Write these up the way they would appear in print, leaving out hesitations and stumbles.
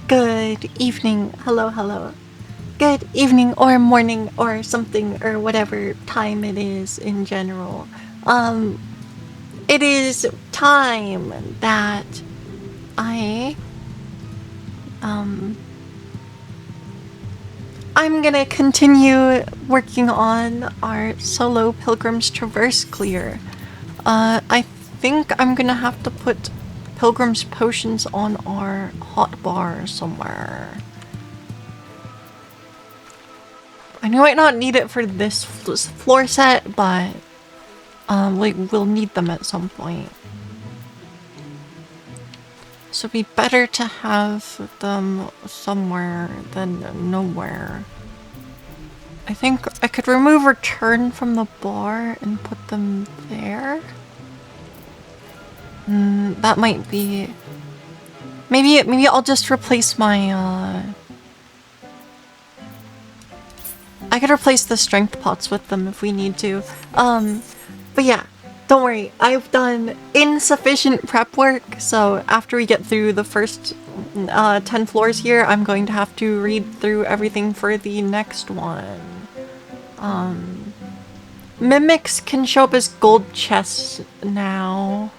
Good evening. Hello, hello. Good evening or morning or something or whatever time it is in general. Um, it is time that I, um, I'm gonna continue working on our solo Pilgrims Traverse clear. I think I'm gonna have to put Pilgrim's potions on our hotbar somewhere. I might not need it for this floor set, but we'll need them at some point. So it'd be better to have them somewhere than nowhere. I think I could remove return from the bar and put them there. That might be... Maybe I'll just replace my, I could replace the strength pots with them if we need to. But yeah, don't worry. I've done insufficient prep work, so after we get through the first 10 floors here, I'm going to have to read through everything for the next one. Mimics can show up as gold chests now.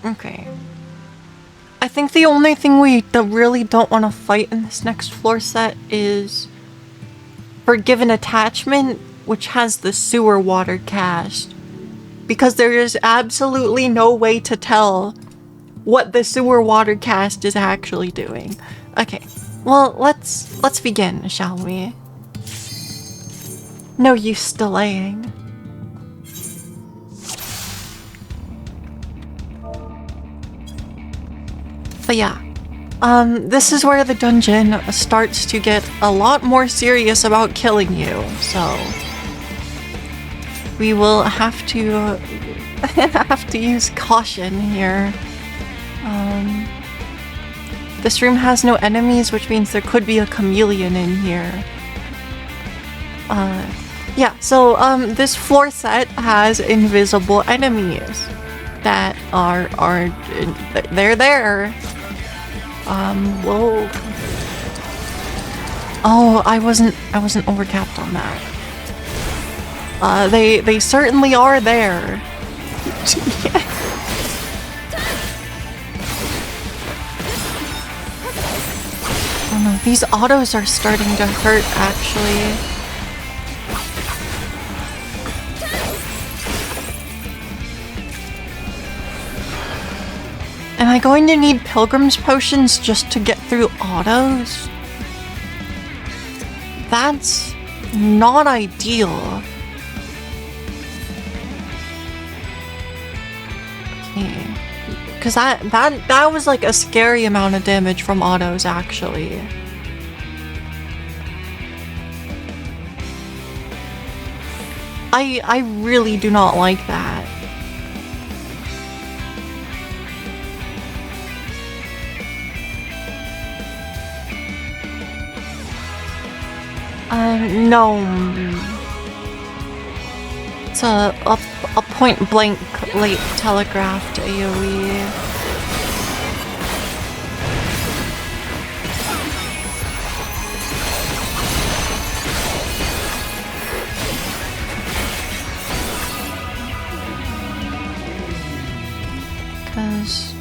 Okay. I think the only thing we really don't want to fight in this next floor set is Forgiven Attachment, which has the sewer water cast. Because there is absolutely no way to tell what the sewer water cast is actually doing. Okay, well, let's begin, shall we? No use delaying. But yeah, this is where the dungeon starts to get a lot more serious about killing you, so we will have to use caution here. This room has no enemies, which means there could be a chameleon in here. Yeah, so this floor set has invisible enemies that are they're there. Whoa. Oh, I wasn't overcapped on that. They certainly are there. Oh no, these autos are starting to hurt actually. Am I going to need Pilgrim's potions just to get through autos? That's not ideal. Okay. Because that was like a scary amount of damage from autos, actually. I really do not like that. No. It's a point-blank late telegraphed AoE. Because...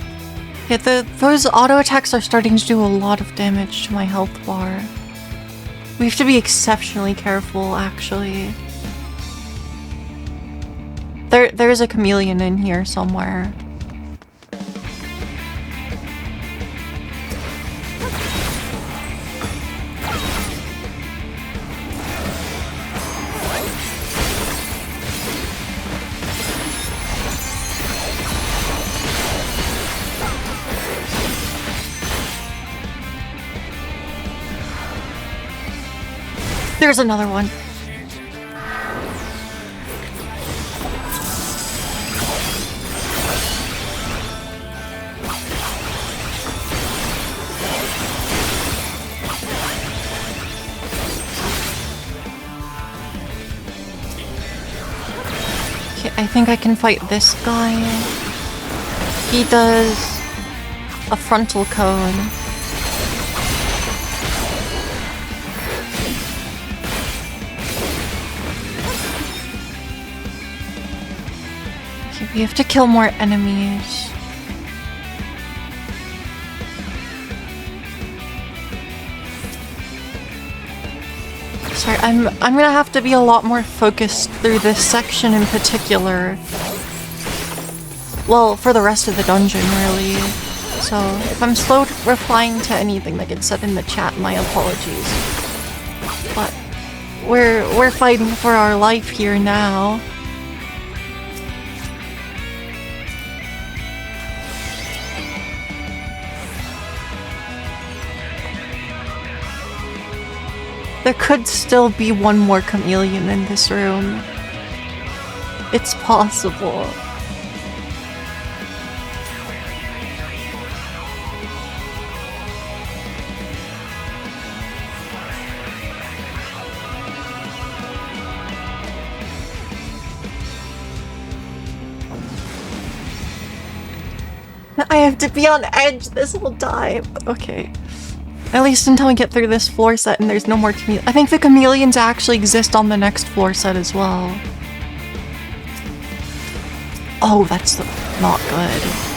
yeah, those auto attacks are starting to do a lot of damage to my health bar. We have to be exceptionally careful, actually. There's a chameleon in here somewhere. There's another one. Okay, I think I can fight this guy. He does a frontal cone. Okay, we have to kill more enemies. Sorry, I'm gonna have to be a lot more focused through this section in particular. Well, for the rest of the dungeon, really. So, if I'm slow replying to anything that gets said in the chat, my apologies. But we're fighting for our life here now. There could still be one more chameleon in this room. It's possible. I have to be on edge this whole time. Okay. At least until we get through this floor set and there's no more chameleons. I think the chameleons actually exist on the next floor set as well. Oh, that's not good.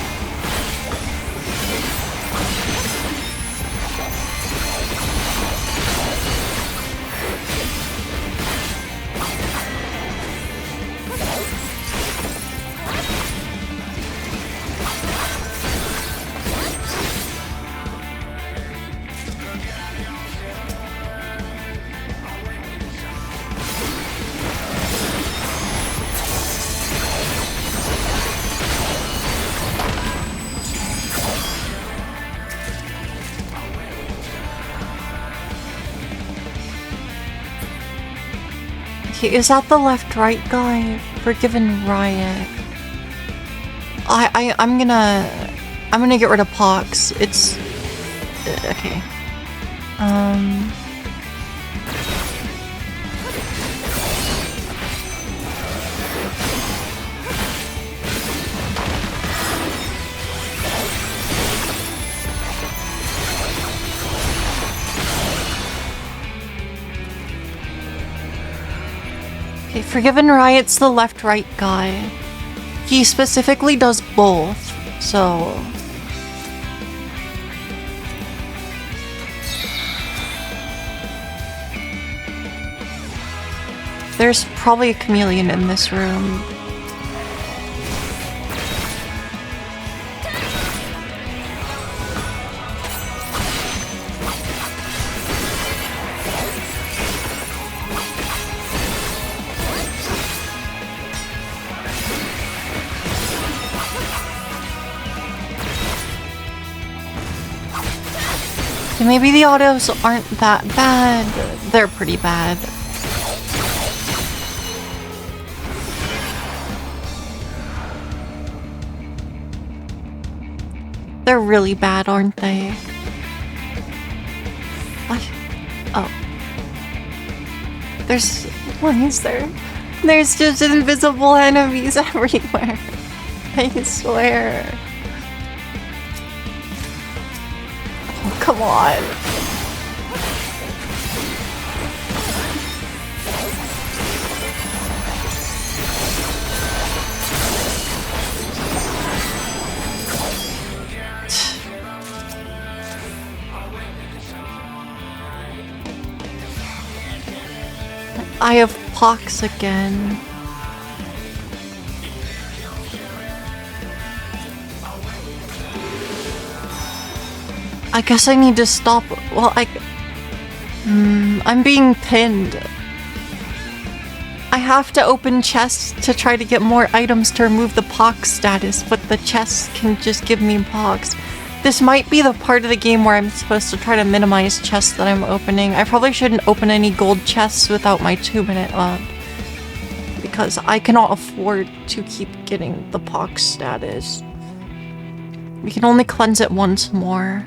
Okay, is that the left-right guy? Forgiven Riot. I'm gonna get rid of Pox. It's okay. Okay, Forgiven Riot's the left-right guy. He specifically does both, so... There's probably a chameleon in this room. Maybe the autos aren't that bad. They're pretty bad. They're really bad, aren't they? What? Oh. What is there? There's just invisible enemies everywhere. I swear. Come on. I have pox again. I guess I need to stop. Well, I'm being pinned. I have to open chests to try to get more items to remove the pox status, but the chests can just give me pox. This might be the part of the game where I'm supposed to try to minimize chests that I'm opening. I probably shouldn't open any gold chests without my 2-minute up, because I cannot afford to keep getting the pox status. We can only cleanse it once more.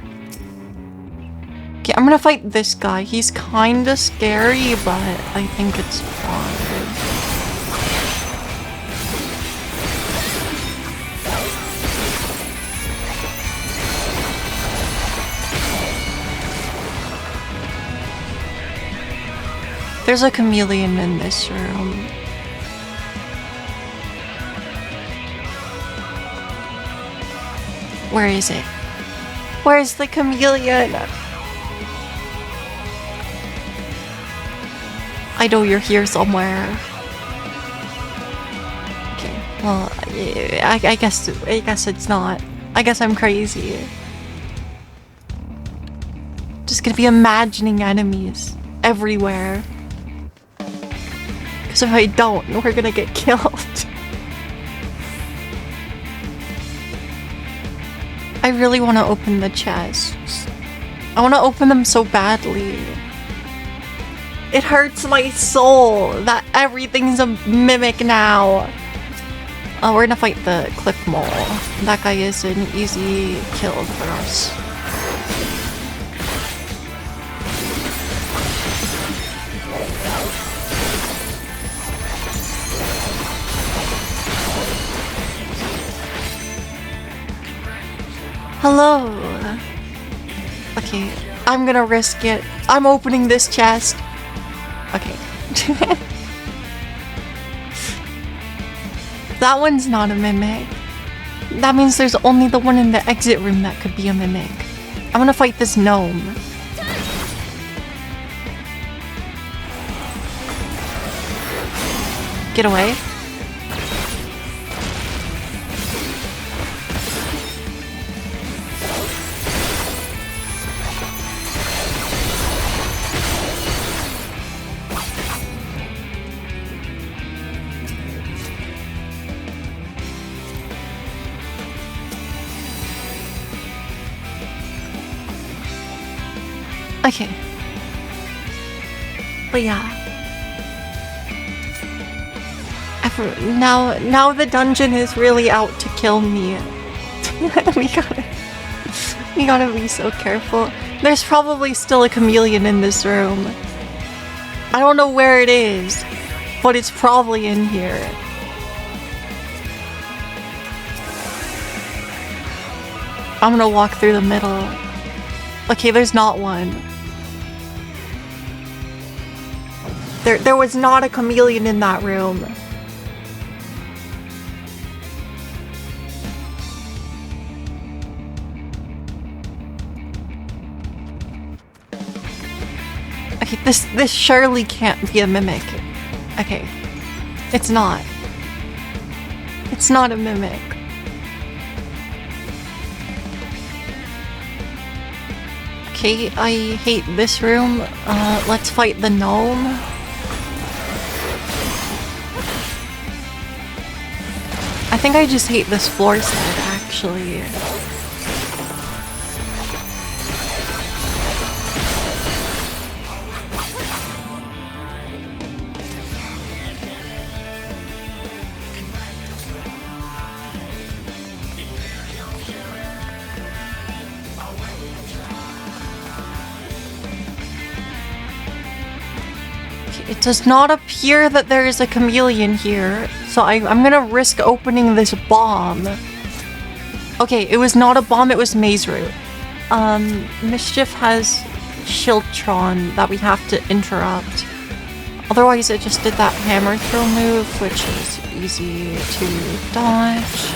Okay, I'm gonna fight this guy. He's kinda scary, but I think it's fine. There's a chameleon in this room. Where is it? Where's the chameleon? I know you're here somewhere. Okay, well, I guess it's not. I guess I'm crazy. Just gonna be imagining enemies everywhere. Because if I don't, we're gonna get killed. I really want to open the chests. I want to open them so badly. It hurts my soul that everything's a mimic now. We're gonna fight the cliff mole. That guy is an easy kill for us. Hello. Okay, I'm gonna risk it. I'm opening this chest. Okay. That one's not a mimic. That means there's only the one in the exit room that could be a mimic. I'm gonna fight this gnome. Get away. Okay. But yeah. Now the dungeon is really out to kill me. we gotta be so careful. There's probably still a chameleon in this room. I don't know where it is, but it's probably in here. I'm gonna walk through the middle. Okay, there's not one. There was not a chameleon in that room. Okay, this surely can't be a mimic. Okay. It's not. It's not a mimic. Okay, I hate this room. Let's fight the gnome. I think I just hate this floor set, actually. It does not appear that there is a chameleon here, so I'm gonna risk opening this bomb. Okay, it was not a bomb, it was maze root. Mischief has Shiltron that we have to interrupt. Otherwise, it just did that hammer throw move, which is easy to dodge.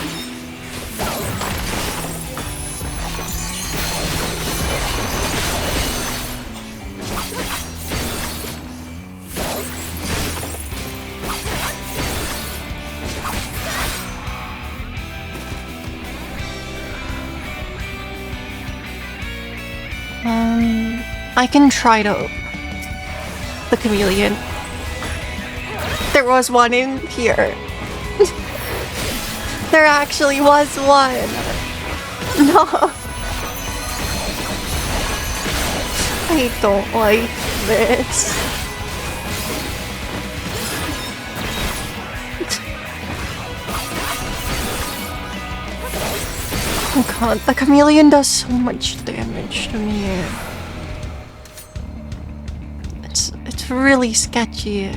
I can try to... The chameleon. There was one in here. There actually was one. No. I don't like this. Oh god, the chameleon does so much damage to me. It's really sketchy.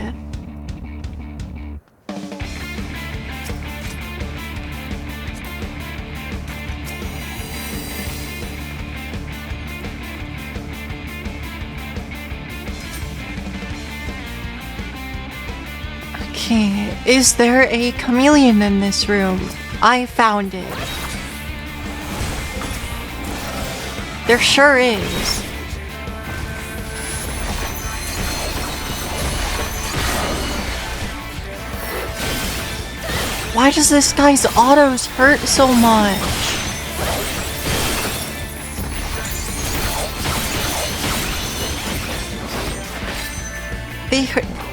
Okay, is there a chameleon in this room? I found it. There sure is. Why does this guy's autos hurt so much?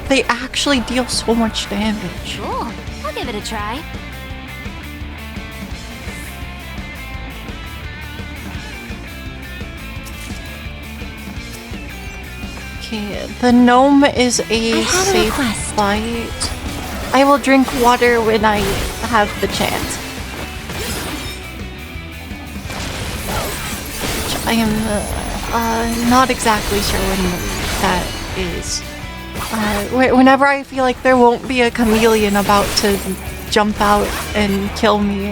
They actually deal so much damage. Cool. I'll give it a try. Okay, the gnome is a safe fight. I will drink water when I have the chance. I am not exactly sure when that is. Whenever I feel like there won't be a chameleon about to jump out and kill me.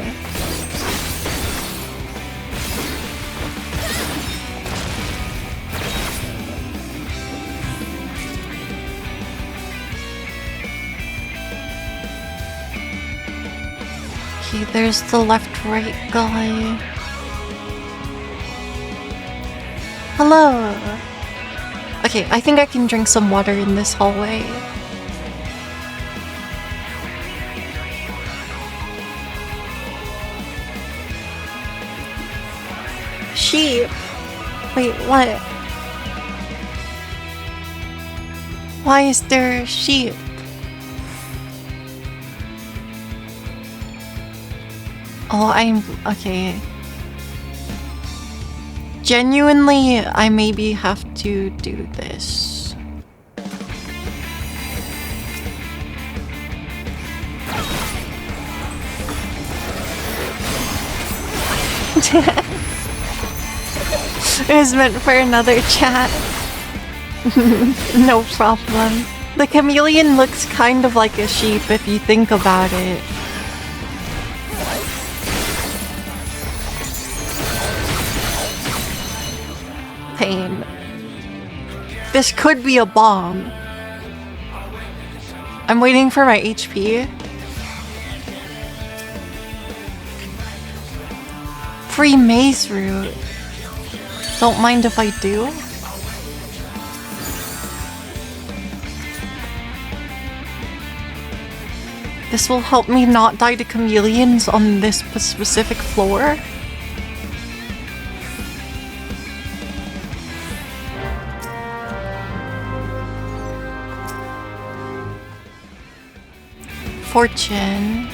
Okay, there's the left-right guy. Hello! Okay, I think I can drink some water in this hallway. Sheep! Wait, what? Why is there a sheep? Oh, I'm... okay. Genuinely, I maybe have to do this. It was meant for another chat. No problem. The chameleon looks kind of like a sheep if you think about it. Pain. This could be a bomb. I'm waiting for my HP. Free maze route. Don't mind if I do. This will help me not die to chameleons on this specific floor. Fortune.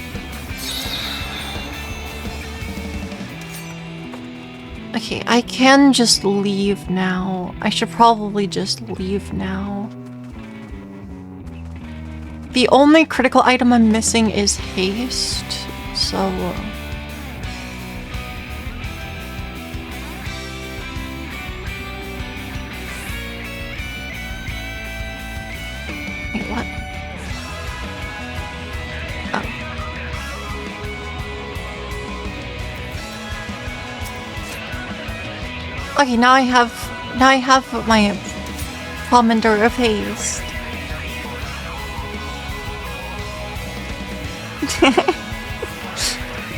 Okay, I can just leave now. I should probably just leave now. The only critical item I'm missing is haste, so... Wait, what? Oh. Okay, now I have my Pomander of Haste.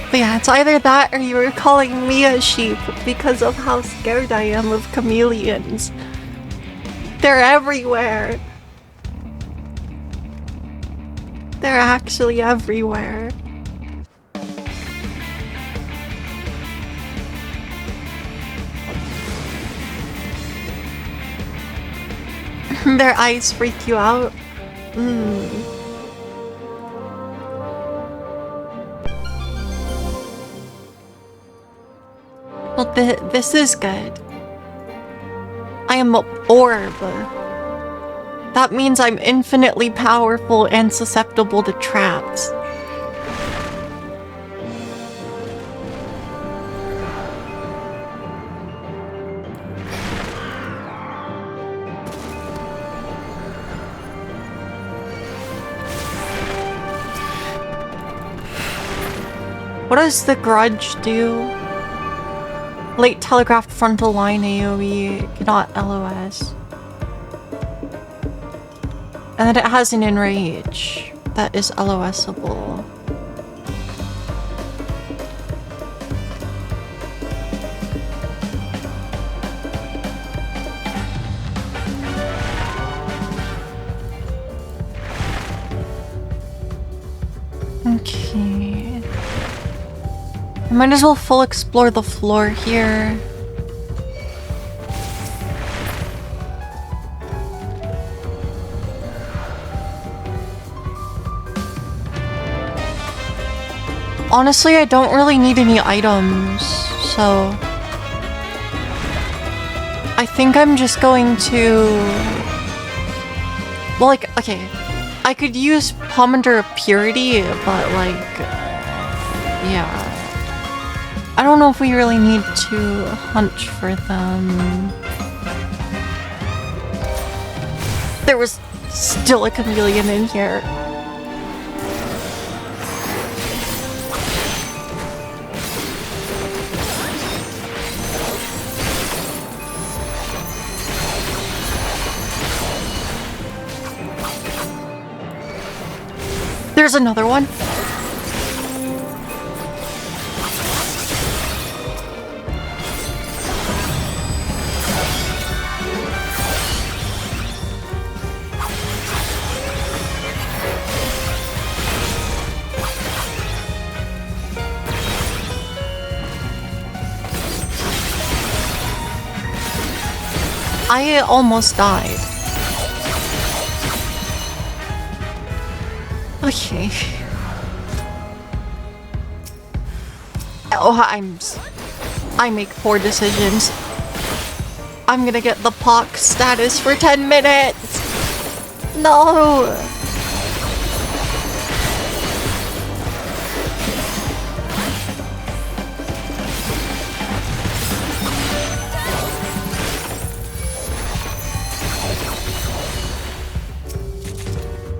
But yeah, it's either that or you were calling me a sheep because of how scared I am of chameleons. They're everywhere. They're actually everywhere. Their eyes freak you out? Well, this is good. I am an orb. That means I'm infinitely powerful and susceptible to traps. What does the grudge do? Late telegraphed frontal line AoE, cannot LOS. And then it has an enrage. that is LOSable. Okay. I might as well full explore the floor here. Honestly, I don't really need any items, so I think I'm just going to... Well, like, okay, I could use Pomander of Purity, but like, yeah. I don't know if we really need to hunt for them. There was still a chameleon in here. There's another one. I almost died. Okay. Oh, I make poor decisions. I'm gonna get the pox status for 10 minutes. No.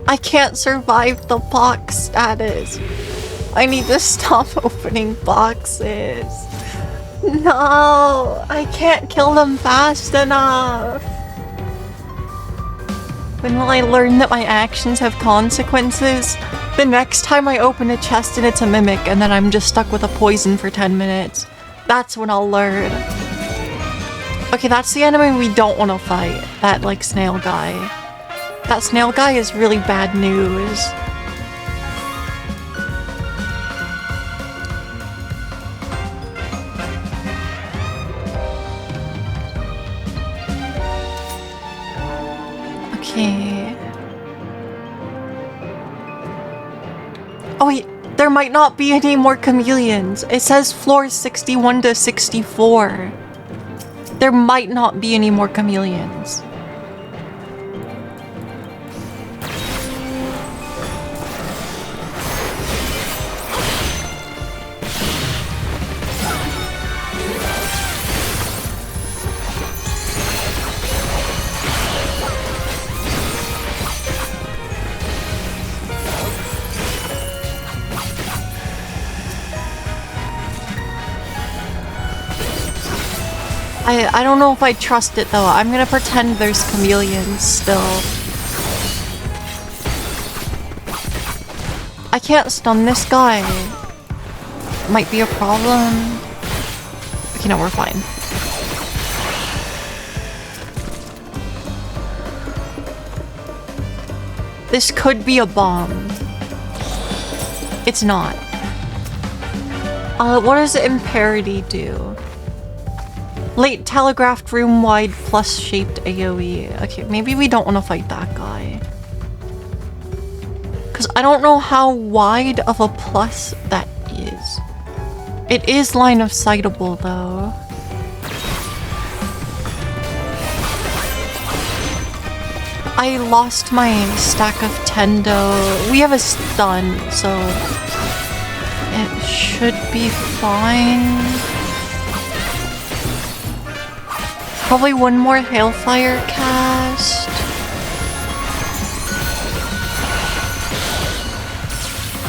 I can't survive the box status. I need to stop opening boxes. No, I can't kill them fast enough. When will I learn that my actions have consequences? The next time I open a chest and it's a mimic and then I'm just stuck with a poison for 10 minutes. That's when I'll learn. Okay, that's the enemy we don't want to fight. That, like, snail guy. That snail guy is really bad news. Okay. Oh wait, there might not be any more chameleons. It says floors 61 to 64. There might not be any more chameleons. I don't know if I trust it though. I'm gonna pretend there's chameleons still. I can't stun this guy. Might be a problem. Okay, no, we're fine. This could be a bomb. It's not. What does Imperity do? Late telegraphed room-wide plus shaped AoE. Okay, maybe we don't want to fight that guy. Because I don't know how wide of a plus that is. It is line of sightable though. I lost my stack of Tendo. We have a stun, so it should be fine. Probably one more Hailfire cast.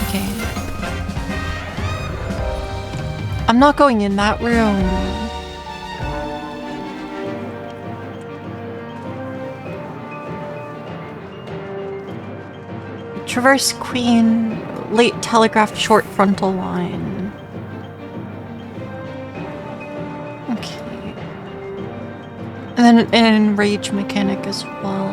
Okay. I'm not going in that room. Traverse Queen, late telegraphed short frontal line. Okay. And then an enrage mechanic as well.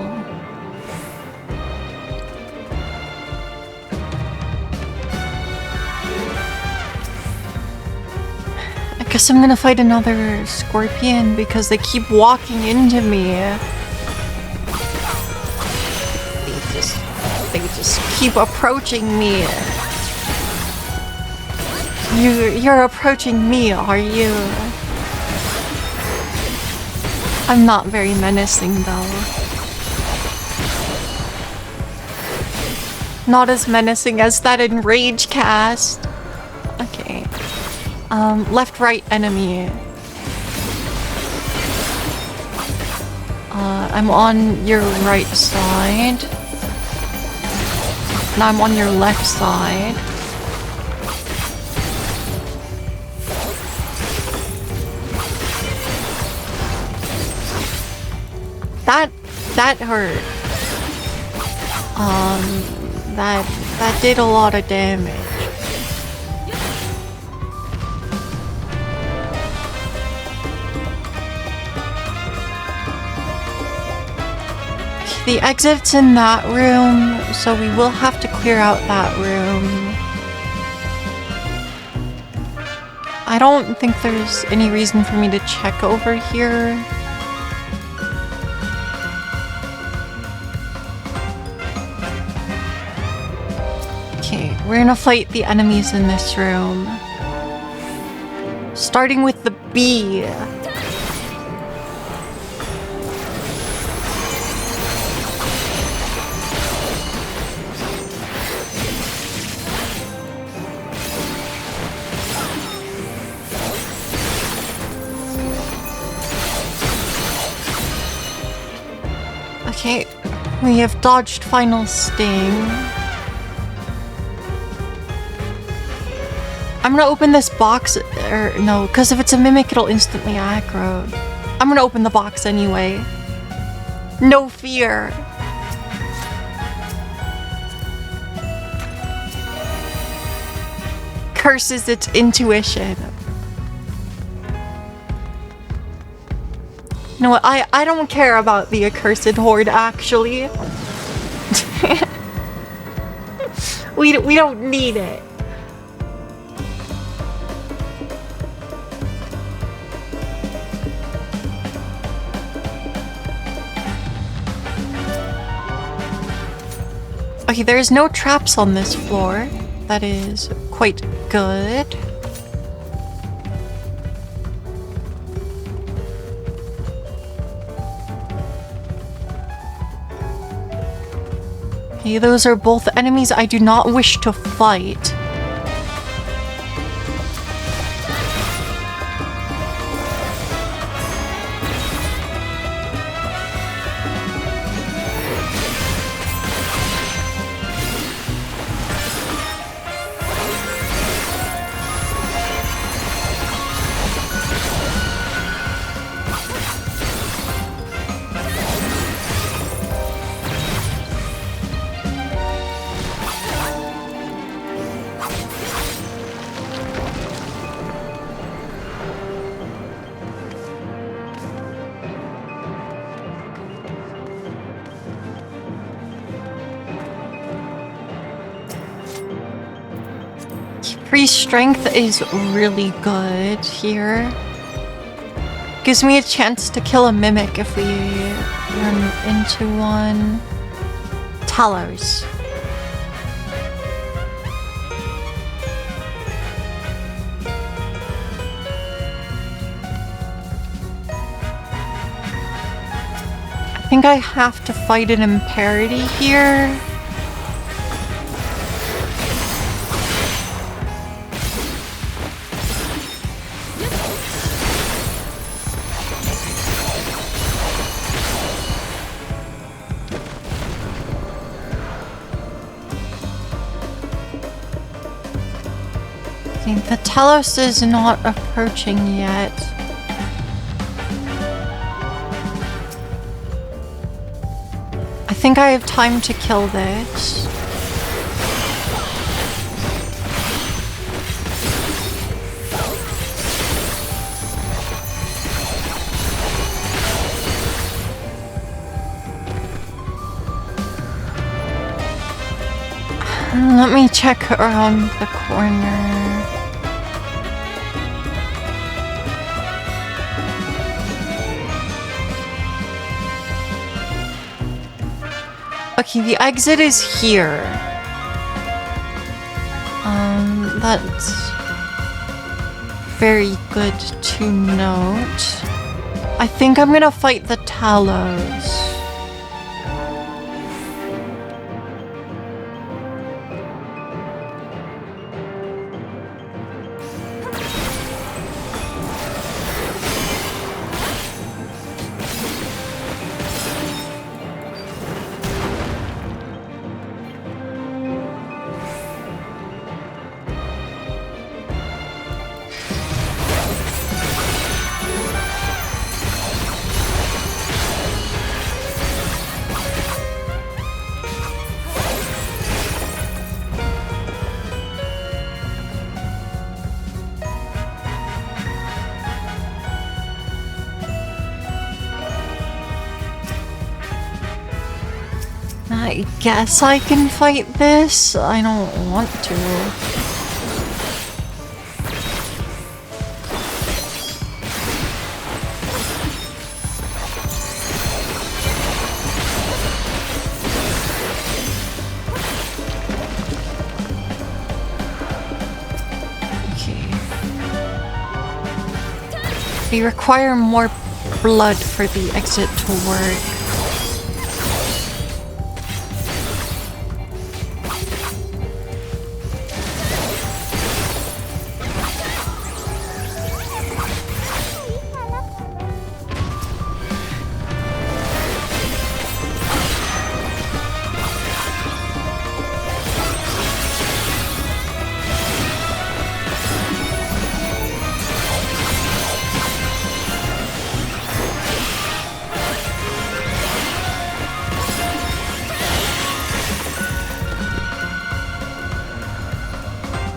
I guess I'm gonna fight another scorpion because they keep walking into me. They just keep approaching me. You're approaching me, are you? I'm not very menacing though. Not as menacing as that enrage cast. Okay. Left right enemy. I'm on your right side. Now I'm on your left side. That hurt. That did a lot of damage. The exit's in that room, so we will have to clear out that room. I don't think there's any reason for me to check over here. Okay, we're gonna fight the enemies in this room. Starting with the bee. Okay, we have dodged final sting. I'm gonna open this box, or no, because if it's a mimic, it'll instantly aggro. I'm gonna open the box anyway. No fear. Curses its intuition. You know what, I don't care about the accursed horde, actually. we don't need it. Okay, there's no traps on this floor. That is quite good. Okay, those are both enemies I do not wish to fight. Free strength is really good here. Gives me a chance to kill a mimic if we run into one. Talos. I think I have to fight an imparity here. The Talos is not approaching yet. I think I have time to kill this. Let me check around the corner. Okay, the exit is here. That's very good to note. I think I'm gonna fight the Talos. I guess I can fight this. I don't want to. Okay. They require more blood for the exit to work.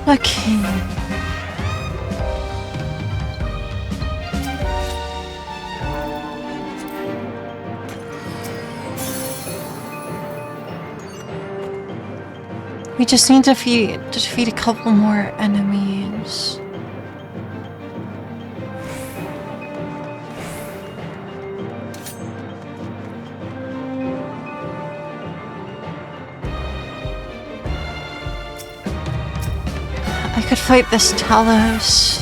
Okay. We just need to defeat a couple more enemies. I could fight this Talos.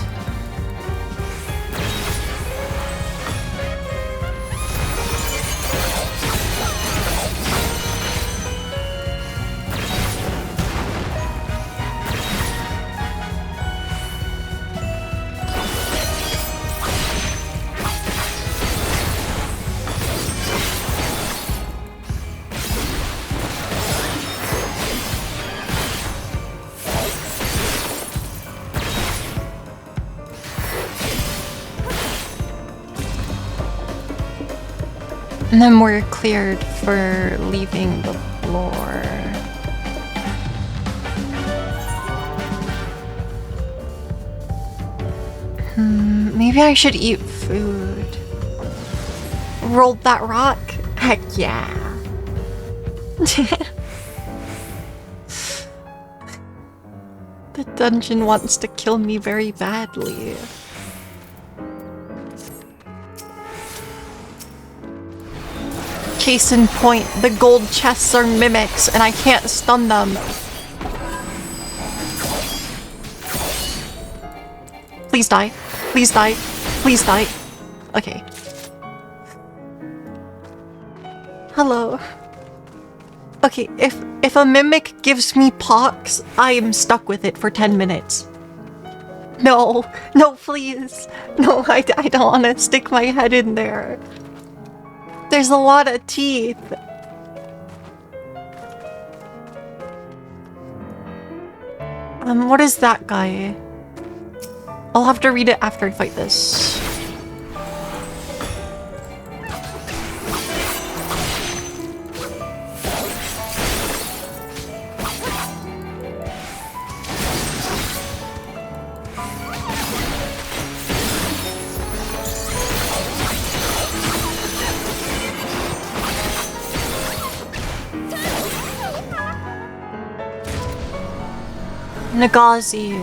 And then we're cleared for leaving the floor. Maybe I should eat food. Rolled that rock? Heck yeah. The dungeon wants to kill me very badly. Case in point, the gold chests are mimics and I can't stun them. Please die. Please die. Please die. Okay. Hello. Okay, if a mimic gives me pox, I am stuck with it for 10 minutes. No. No, please. No, I don't want to stick my head in there. There's a lot of teeth. What is that guy? I'll have to read it after I fight this. Nagazi.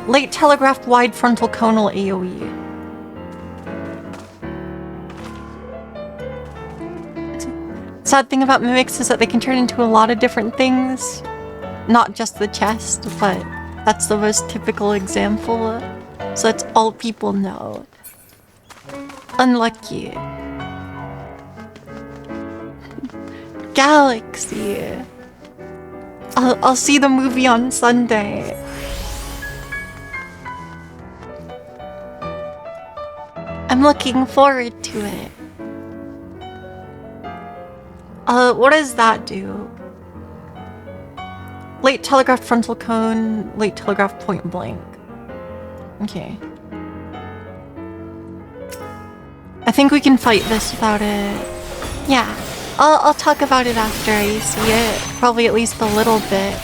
Late telegraphed wide frontal conal AoE. Sad thing about mimics is that they can turn into a lot of different things. Not just the chest, but that's the most typical example. So that's all people know. Unlucky. Galaxy. I'll see the movie on Sunday. I'm looking forward to it. What does that do? Late telegraphed frontal cone, late telegraphed point blank. Okay. I think we can fight this without it. Yeah. I'll talk about it after I see it. Probably at least a little bit.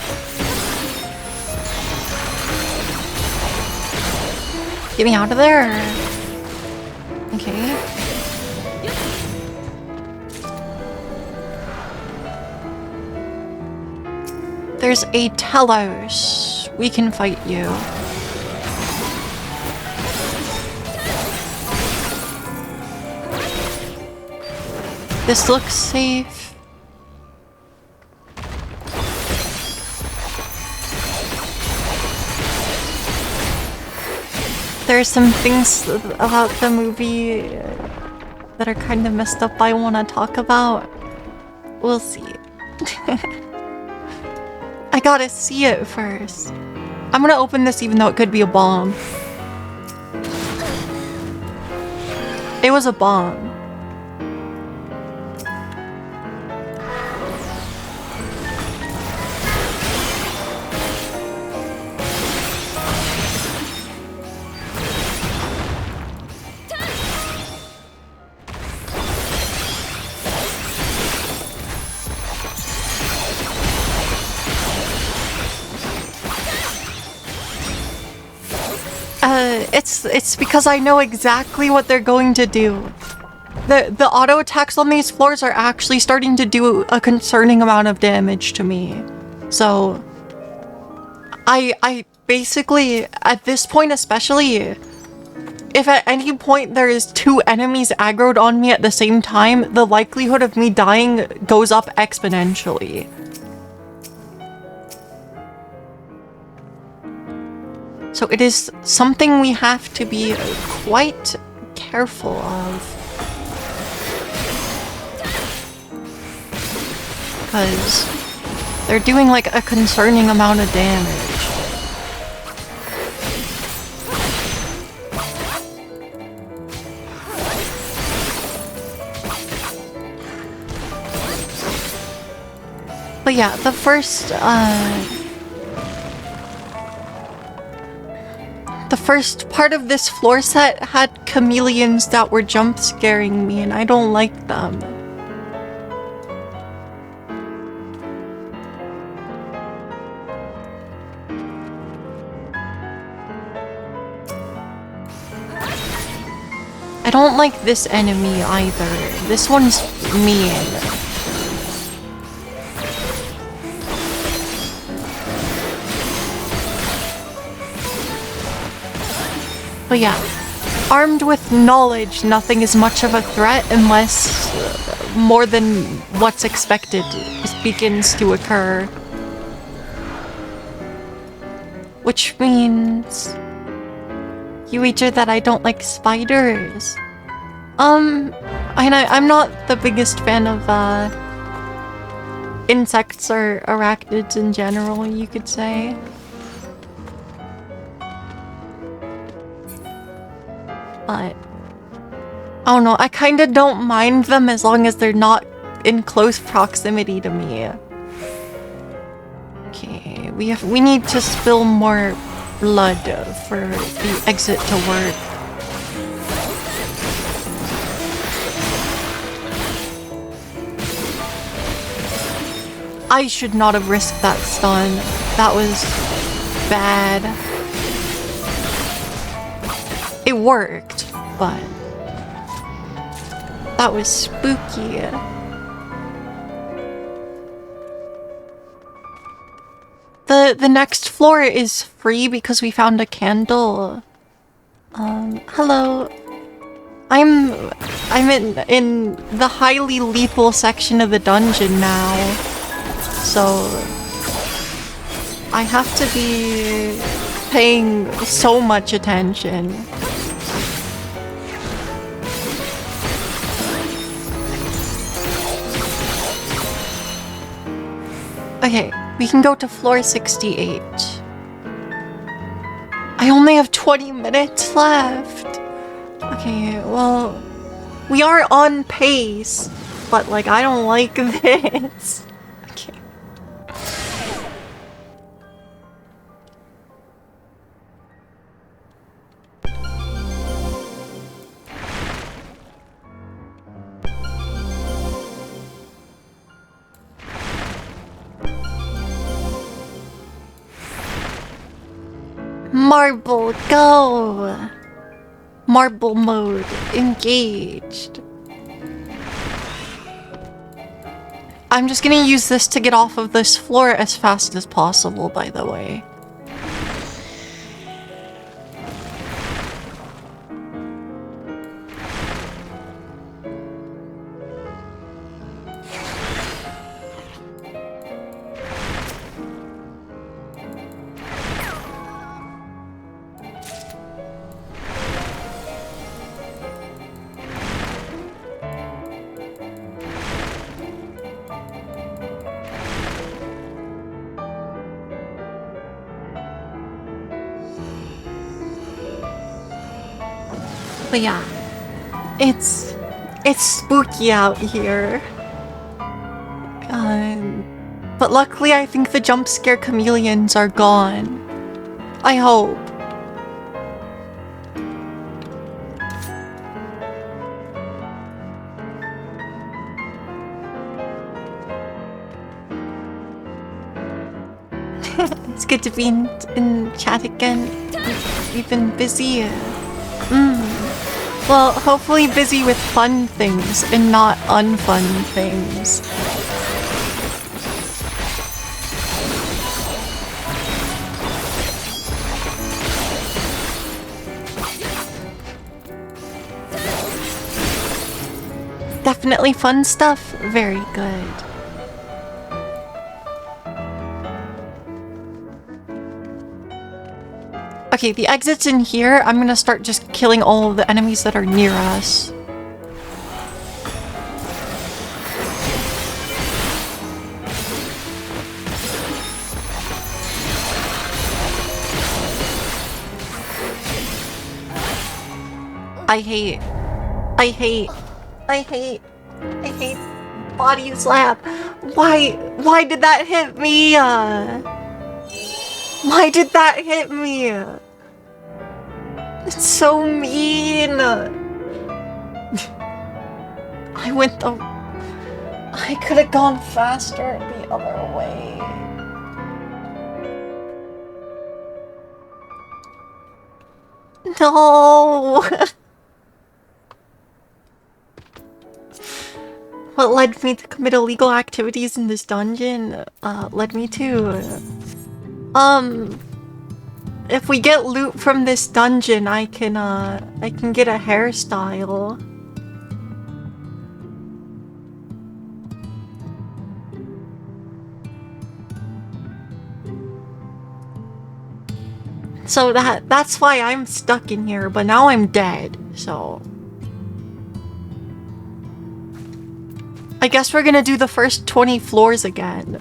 Get me out of there. Okay. There's a Telos. We can fight you. This looks safe. There are some things about the movie that are kind of messed up I want to talk about. We'll see. I gotta see it first. I'm gonna open this even though it could be a bomb. It was a bomb. It's because I know exactly what they're going to do. The auto attacks on these floors are actually starting to do a concerning amount of damage to me. So I basically, at this point especially, if at any point there is 2 enemies aggroed on me at the same time, the likelihood of me dying goes up exponentially. So it is something we have to be quite careful of. Because they're doing like a concerning amount of damage. But yeah, the first part of this floor set had chameleons that were jump scaring me, and I don't like them. I don't like this enemy either. This one's mean. But yeah, armed with knowledge, nothing is much of a threat unless more than what's expected begins to occur. Which means you wager that I don't like spiders. I'm not the biggest fan of insects or arachnids in general, you could say. But I don't know, I kinda don't mind them as long as they're not in close proximity to me. Okay, we need to spill more blood for the exit to work. I should not have risked that stun. That was bad. It worked, but that was spooky. the next floor is free because we found a candle. Hello. I'm in the highly lethal section of the dungeon now. So I have to be paying so much attention. Okay, we can go to floor 68. I only have 20 minutes left. Okay, well, we are on pace, but like, I don't like this. Okay. Marble, go! Marble mode engaged. I'm just gonna use this to get off of this floor as fast as possible, by the way. But yeah, it's spooky out here. But luckily I think the jump scare chameleons are gone. I hope. It's good to be in chat again. We've been busy. Well, hopefully busy with fun things and not unfun things. Definitely fun stuff. Very good. Okay, the exit's in here. I'm gonna start just killing all of the enemies that are near us. I hate body slap. Why did that hit me? Why did that hit me? It's so mean. I could have gone faster the other way. No. What led me to commit illegal activities in this dungeon? Led me to... If we get loot from this dungeon, I can get a hairstyle. So that's why I'm stuck in here, but now I'm dead, so... I guess we're gonna do the first 20 floors again.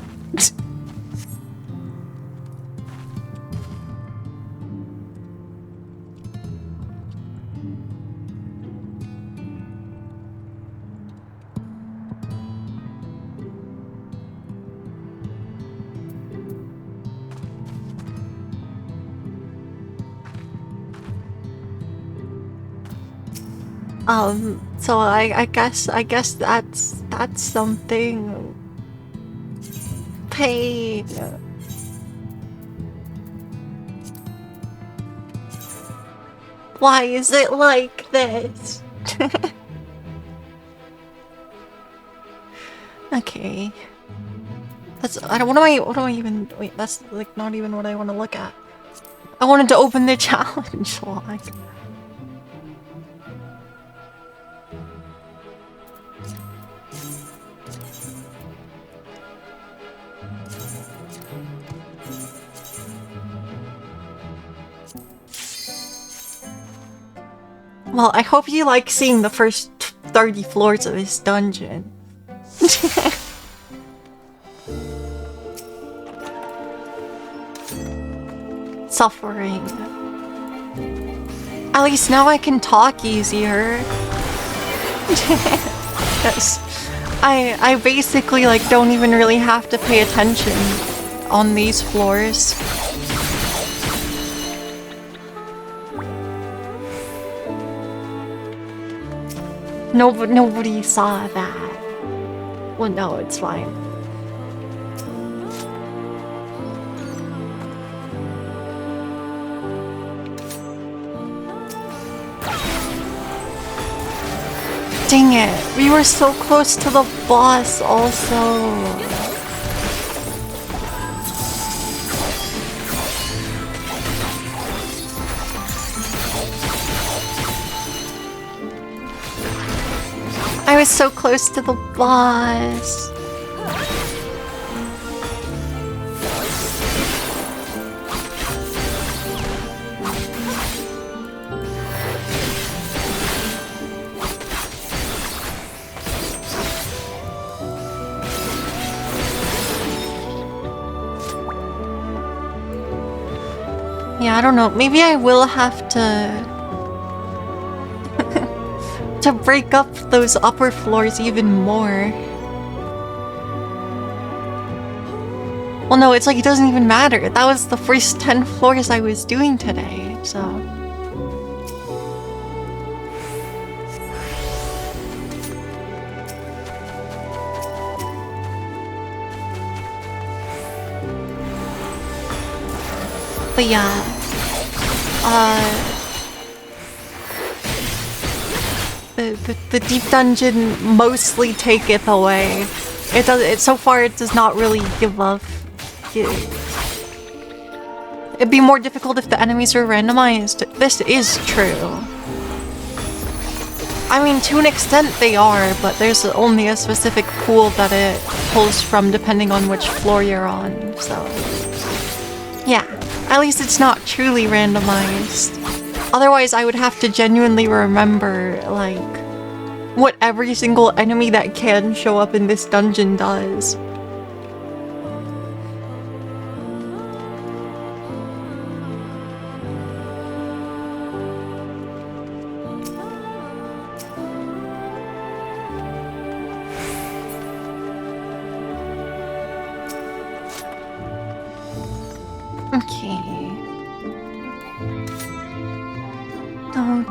So I guess that's something. Pain. Why is it like this? Okay. What am I even, wait, that's like not even what I want to look at. I wanted to open the challenge log. Well, I hope you like seeing the first 30 floors of this dungeon. Suffering. At least now I can talk easier. Yes. I basically like don't even really have to pay attention on these floors. Nobody saw that. Well, no, it's fine. Dang it, we were so close to the boss also. I was so close to the boss. Yeah, I don't know. Maybe I will have to to break up those upper floors even more. Well, no, it's like it doesn't even matter. That was the first 10 floors I was doing today, so. But yeah, the deep dungeon mostly taketh away. So far it does not really give up. It'd be more difficult if the enemies were randomized. This is true. I mean, to an extent they are, but there's only a specific pool that it pulls from depending on which floor you're on, so. Yeah, at least it's not truly randomized. Otherwise, I would have to genuinely remember, like, what every single enemy that can show up in this dungeon does.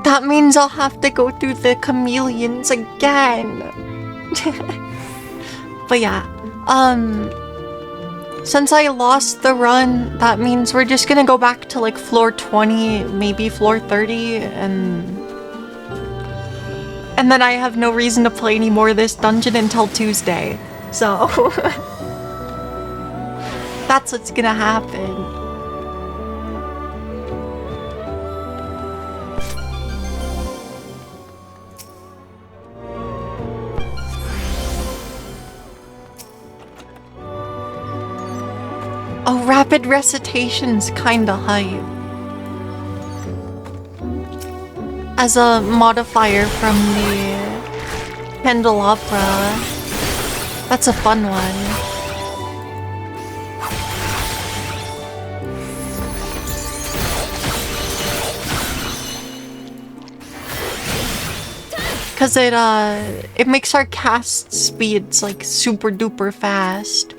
That means I'll have to go through the chameleons again. But yeah, since I lost the run, that means we're just gonna go back to like floor 20, maybe floor 30, and then I have no reason to play any more of this dungeon until Tuesday. So that's what's gonna happen. Oh, rapid recitation's kinda hype. As a modifier from the candelabra. That's a fun one. Cause it makes our cast speeds like super duper fast.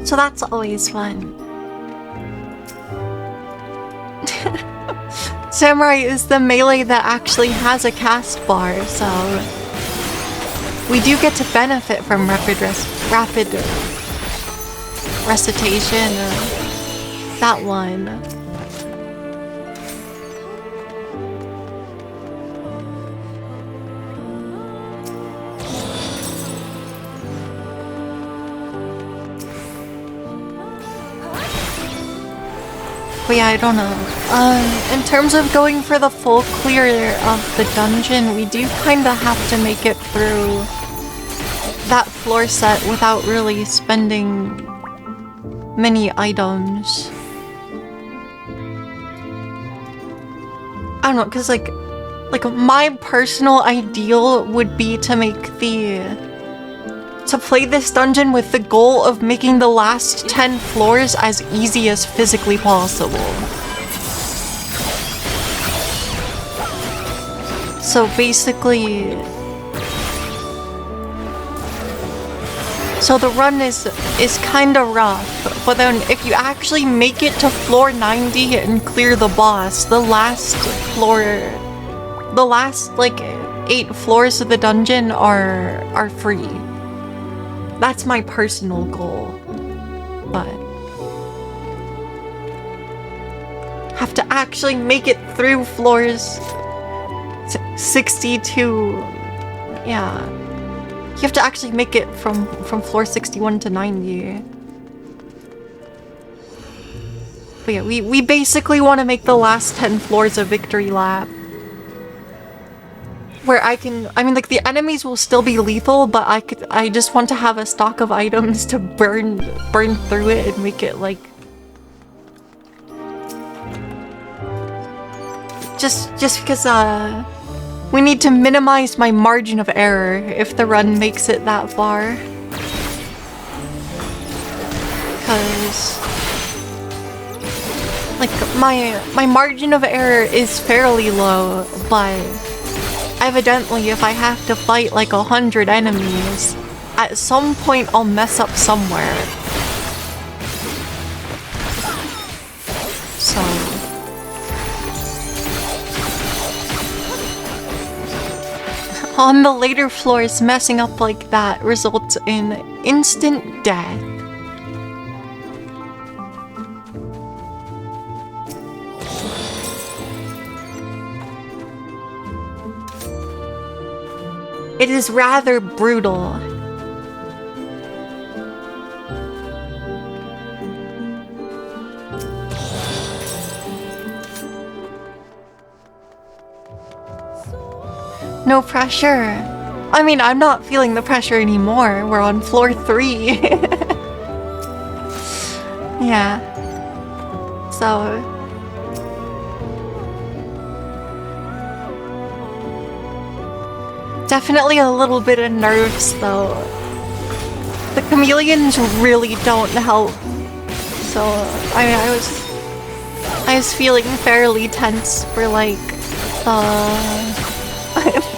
So that's always fun. Samurai is the melee that actually has a cast bar, so we do get to benefit from rapid recitation. That one. But yeah, I don't know. In terms of going for the full clear of the dungeon, we do kind of have to make it through that floor set without really spending many items. I don't know, because like my personal ideal would be to play this dungeon with the goal of making the last 10 floors as easy as physically possible. So basically, so the run is kind of rough, but then if you actually make it to floor 90 and clear the boss, the last like 8 floors of the dungeon are free. That's my personal goal, but have to actually make it through floors 62. Yeah, you have to actually make it from floor 61 to 90. But yeah, we basically want to make the last 10 floors a victory lap. Where I mean, like, the enemies will still be lethal, but I just want to have a stock of items to burn through it and make it, like... Just because, we need to minimize my margin of error if the run makes it that far. Because... like, my margin of error is fairly low, but... evidently, if I have to fight like 100 enemies, at some point I'll mess up somewhere. So... on the later floors, messing up like that results in instant death. It is rather brutal. No pressure. I mean, I'm not feeling the pressure anymore. We're on floor 3. Yeah. So... definitely a little bit of nerves, though. The chameleons really don't help. So, I mean, I was feeling fairly tense for, like,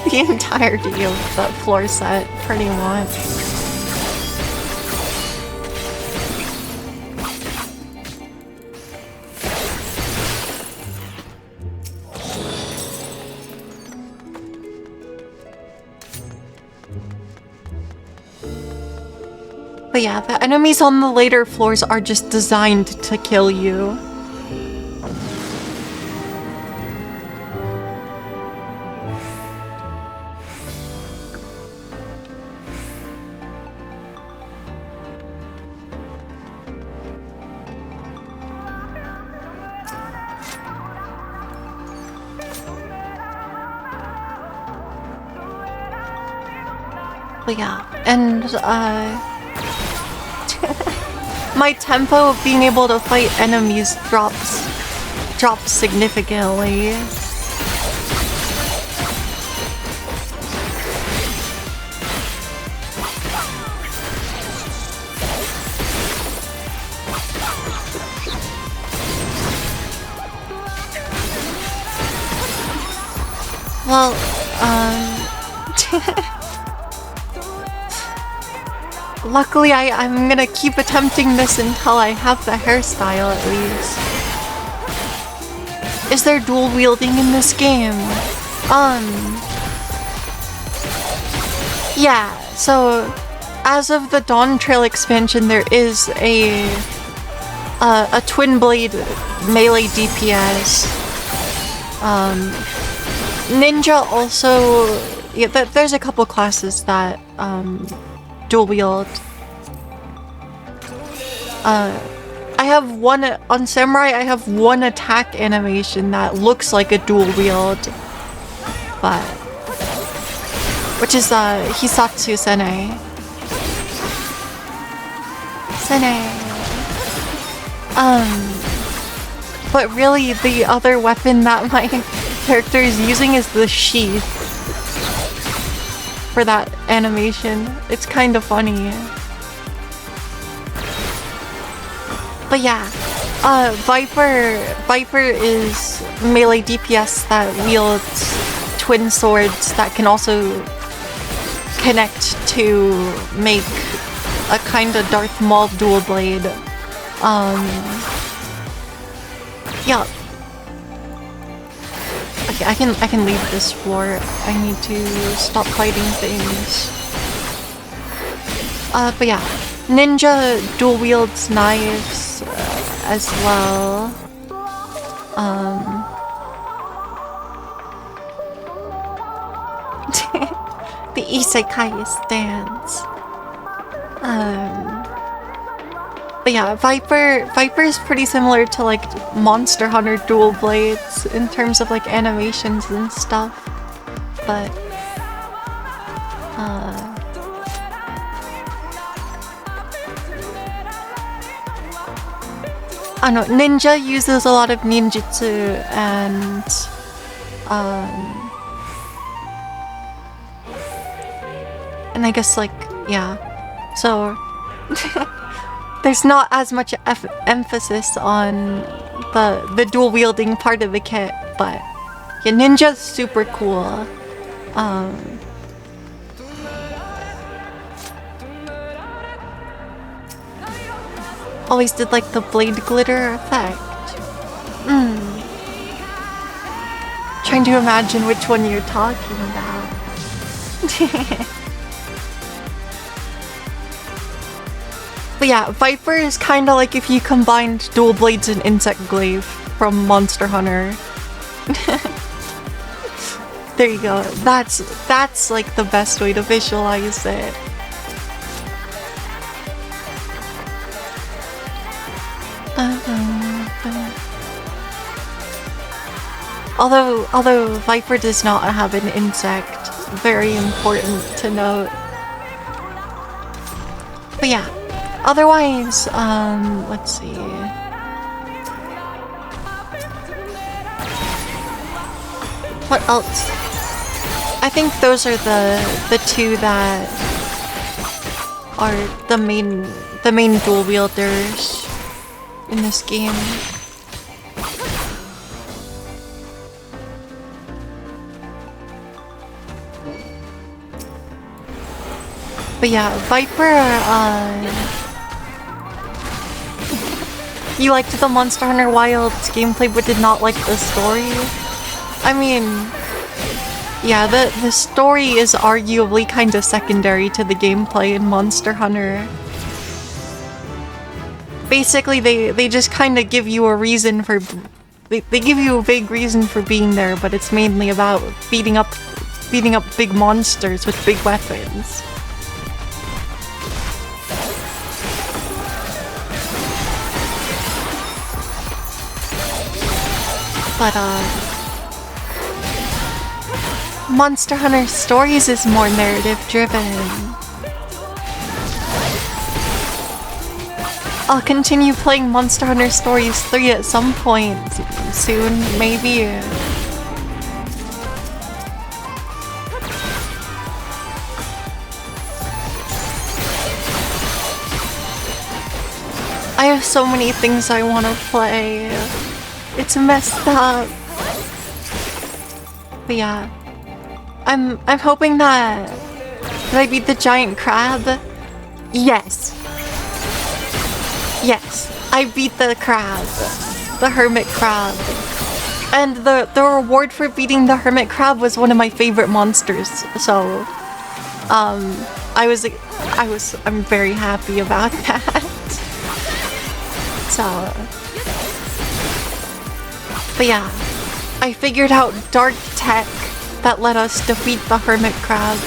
the entirety of the floor set, pretty much. But yeah, the enemies on the later floors are just designed to kill you. But yeah, and my tempo of being able to fight enemies drops significantly. Well, luckily, I'm gonna keep attempting this until I have the hairstyle, at least. Is there dual wielding in this game? Yeah, so as of the Dawn Trail expansion, there is a twin blade melee DPS. Ninja also, yeah, there's a couple classes that dual wield. I I have one on Samurai. I have one attack animation that looks like a dual wield, but which is Hisatsu Sene. But really, the other weapon that my character is using is the sheath for that animation. It's kind of funny. But yeah, Viper is melee DPS that wields twin swords that can also connect to make a kind of Darth Maul dual blade. Yeah. Okay, I can leave this floor. I need to stop fighting things. But yeah, Ninja dual wields knives as well. The isekai stance. But yeah, Viper is pretty similar to like Monster Hunter dual blades in terms of like animations and stuff. But I don't know, Ninja uses a lot of ninjutsu and I guess like, yeah, so there's not as much emphasis on the dual wielding part of the kit, but yeah, Ninja's super cool. Always did like the blade glitter effect. Trying to imagine which one you're talking about. But yeah, Viper is kind of like if you combined dual blades and insect glaive from Monster Hunter. There you go. That's like the best way to visualize it. Although Viper does not have an insect, very important to note. But yeah, otherwise, let's see. What else? I think those are the two that are the main dual wielders in this game. But yeah, Viper, you liked the Monster Hunter Wilds gameplay but did not like the story? I mean, yeah, the story is arguably kind of secondary to the gameplay in Monster Hunter. Basically, they just kind of give you a reason for... They give you a vague reason for being there, but it's mainly about beating up big monsters with big weapons. But, Monster Hunter Stories is more narrative-driven. I'll continue playing Monster Hunter Stories 3 at some point soon, maybe. I have so many things I want to play. It's messed up. But yeah, I'm hoping that I beat the giant crab. Yes. Yes, I beat the crab, the hermit crab. And the reward for beating the hermit crab was one of my favorite monsters. So, I'm very happy about that. So, but yeah, I figured out dark tech that let us defeat the hermit crab.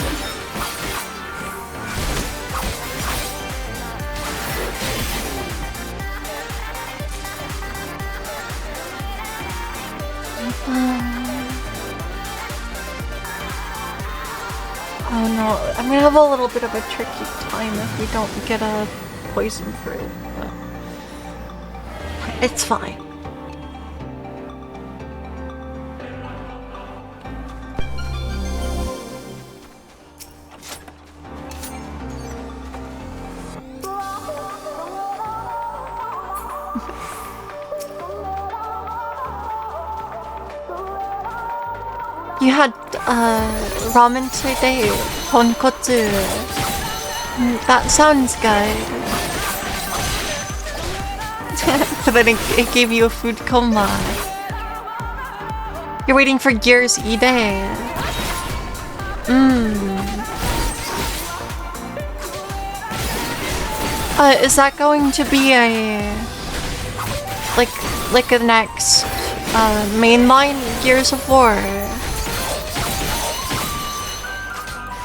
I'm gonna have a little bit of a tricky time if we don't get a poison fruit, but it's fine. You had ramen today, tonkotsu. That sounds good. But then it gave you a food coma. You're waiting for Gears Ide. Is that going to be a like a next mainline Gears of War?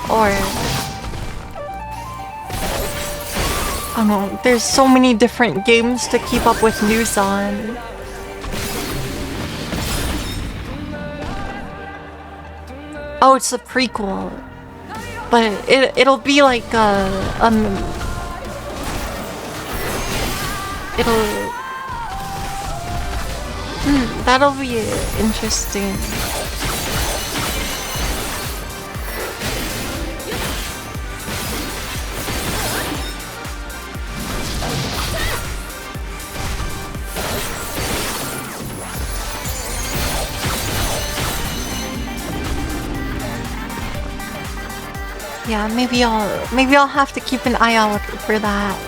Or I don't know, there's so many different games to keep up with news on. Oh, it's a prequel. But it'll be like that'll be interesting. Yeah, maybe I'll have to keep an eye out for that.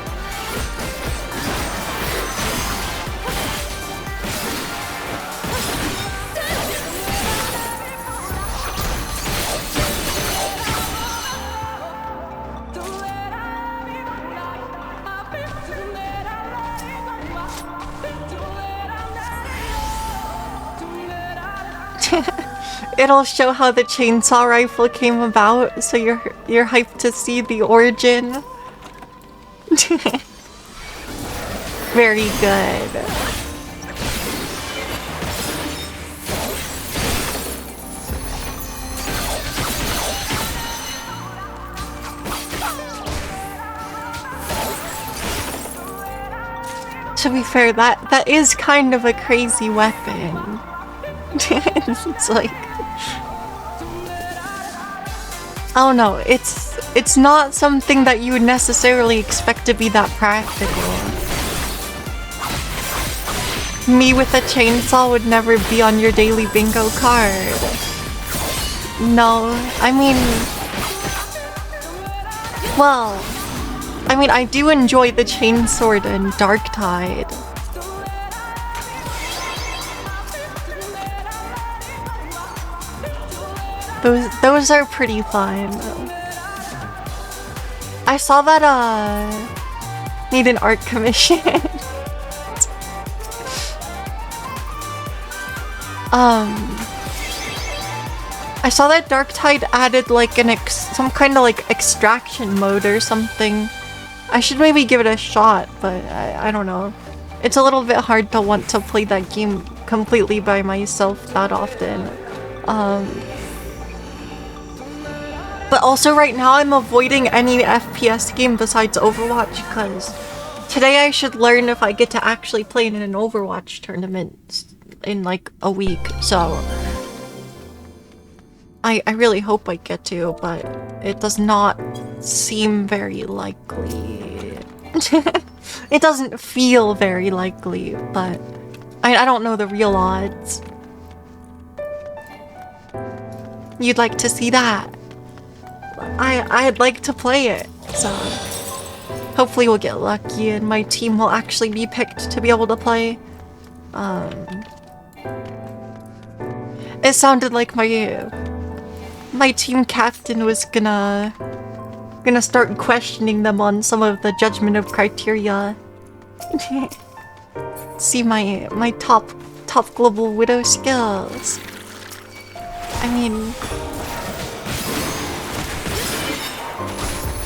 It'll show how the chainsaw rifle came about, so you're hyped to see the origin. Very good. To be fair, that is kind of a crazy weapon. It's like, I don't know, it's not something that you would necessarily expect to be that practical. Me with a chainsaw would never be on your daily bingo card. No, I mean, well, I do enjoy the chainsword and Darktide. Those are pretty fun. I saw that need an art commission. I saw that Darktide added like some kind of like extraction mode or something. I should maybe give it a shot, but I don't know. It's a little bit hard to want to play that game completely by myself that often. But also right now I'm avoiding any FPS game besides Overwatch because today I should learn if I get to actually play in an Overwatch tournament in like a week, so I really hope I get to, but it does not seem very likely. It doesn't feel very likely, but I don't know the real odds. You'd like to see that? I'd like to play it, so hopefully we'll get lucky and my team will actually be picked to be able to play. It sounded like my team captain was gonna start questioning them on some of the judgment of criteria. See my top global widow skills. I mean,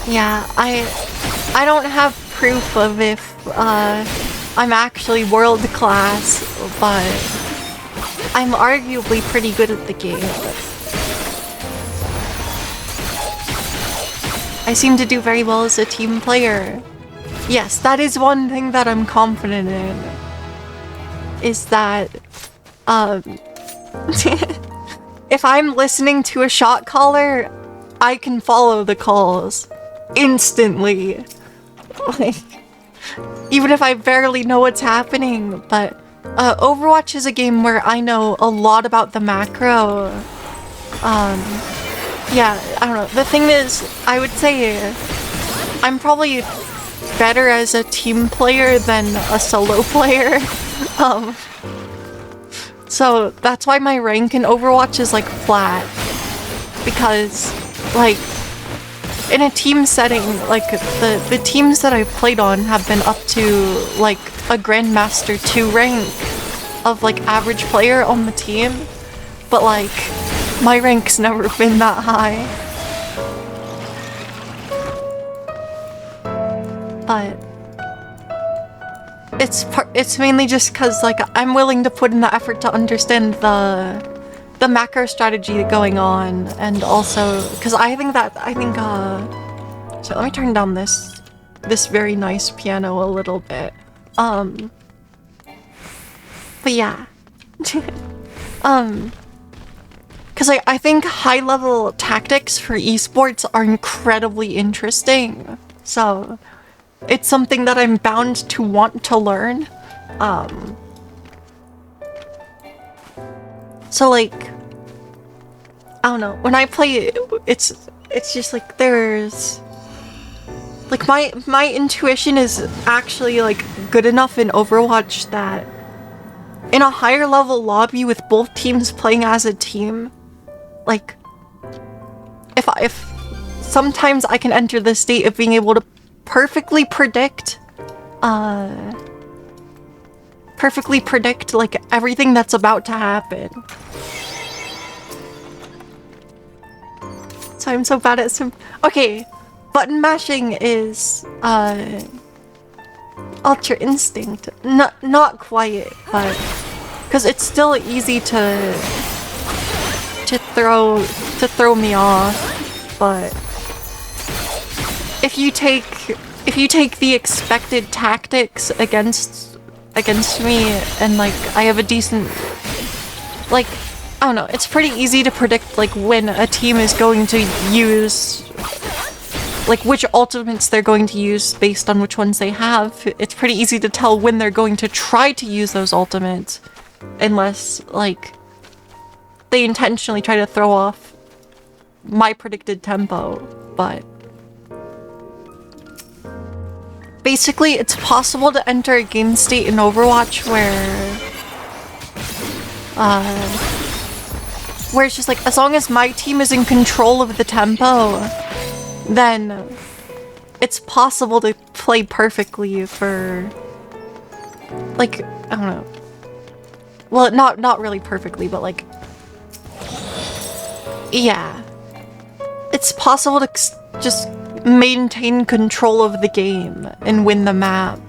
yeah, I don't have proof of if I'm actually world class, but I'm arguably pretty good at the game. I seem to do very well as a team player. Yes, that is one thing that I'm confident in. Is that, if I'm listening to a shot caller, I can follow the calls instantly. Like, even if I barely know what's happening. But Overwatch is a game where I know a lot about the macro. Yeah, I don't know. The thing is, I would say I'm probably better as a team player than a solo player. So that's why my rank in Overwatch is like flat. Because like in a team setting, like the teams that I've played on have been up to like a Grandmaster 2 rank of like average player on the team. But like my rank's never been that high. But it's mainly just because like I'm willing to put in the effort to understand the macro strategy going on, and also because I think so let me turn down this very nice piano a little bit. But yeah. Because I think high-level tactics for esports are incredibly interesting. So it's something that I'm bound to want to learn. So like, I don't know, when I play it's just like there's like my intuition is actually like good enough in Overwatch that in a higher level lobby with both teams playing as a team, like if sometimes I can enter the state of being able to perfectly predict like everything that's about to happen. So I'm so bad at okay, button mashing is Ultra Instinct. Not quite, but because it's still easy to throw me off. But if you take the expected tactics against me, and like I have a decent, like, I don't know, it's pretty easy to predict like when a team is going to use like which ultimates they're going to use based on which ones they have. It's pretty easy to tell when they're going to try to use those ultimates, unless like they intentionally try to throw off my predicted tempo. But basically it's possible to enter a game state in Overwatch where it's just like, as long as my team is in control of the tempo, then it's possible to play perfectly for, like, I don't know. Well, not really perfectly, but like, yeah. It's possible to just maintain control of the game and win the map.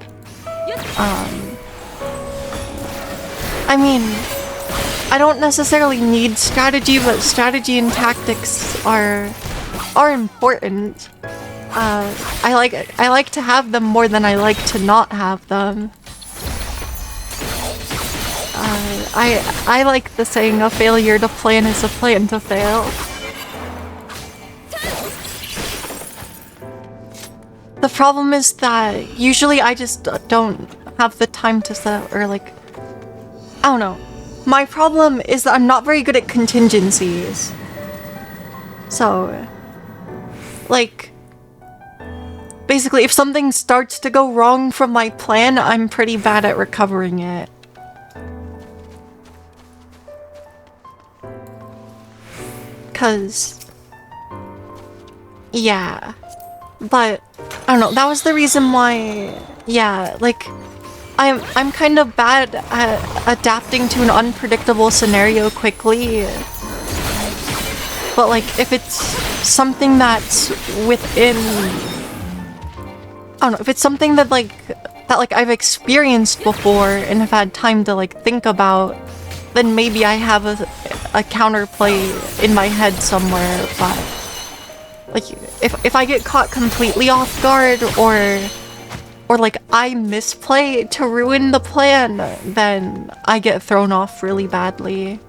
I mean, I don't necessarily need strategy, but strategy and tactics are important. I like to have them more than I like to not have them. I like the saying, a failure to plan is a plan to fail. The problem is that usually I just don't have the time to set up, or like, I don't know. My problem is that I'm not very good at contingencies. So, like, basically if something starts to go wrong from my plan, I'm pretty bad at recovering it. Cause, yeah. But, I don't know, that was the reason why, yeah, like, I'm kind of bad at adapting to an unpredictable scenario quickly. But like, if it's something that's within, I don't know, if it's something that like I've experienced before and have had time to like think about, then maybe I have a counterplay in my head somewhere. But like, if I get caught completely off guard or like I misplay to ruin the plan, then I get thrown off really badly.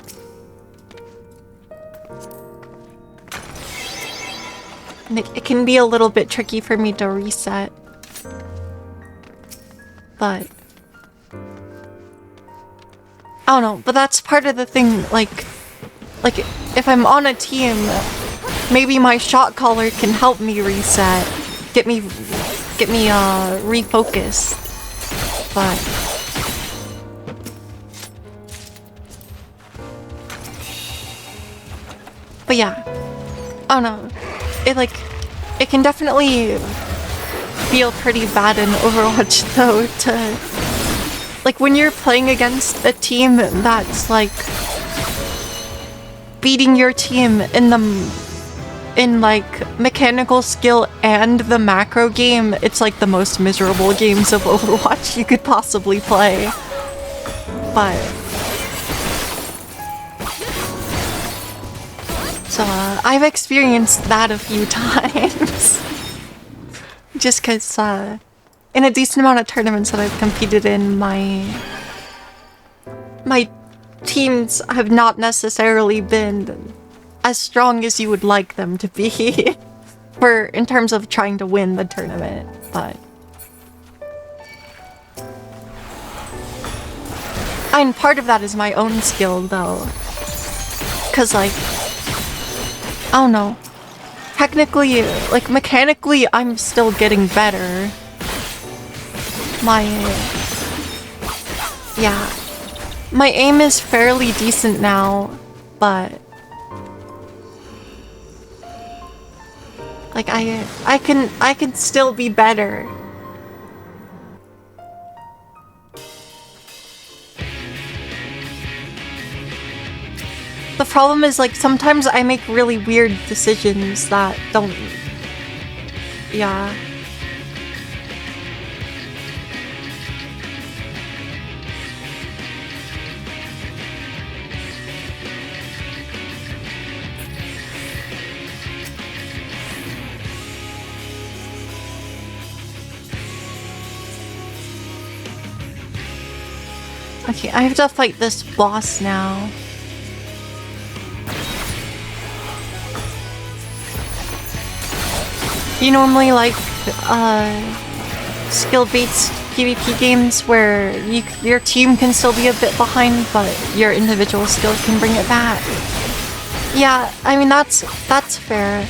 And it can be a little bit tricky for me to reset. But I don't know, but that's part of the thing, like if I'm on a team, maybe my shot caller can help me reset, get me refocused. But yeah, I don't know. It can definitely feel pretty bad in Overwatch though to like when you're playing against a team that's like beating your team in like mechanical skill and the macro game. It's like the most miserable games of Overwatch you could possibly play. But so I've experienced that a few times. Just because in a decent amount of tournaments that I've competed in, my teams have not necessarily been as strong as you would like them to be in terms of trying to win the tournament, but and part of that is my own skill though, because like I don't know, technically, like mechanically I'm still getting better. My aim is fairly decent now, but like I can still be better. The problem is like sometimes I make really weird decisions that don't. Yeah. Okay, I have to fight this boss now. You normally like skill-based PvP games where your team can still be a bit behind, but your individual skill can bring it back. Yeah, I mean that's fair.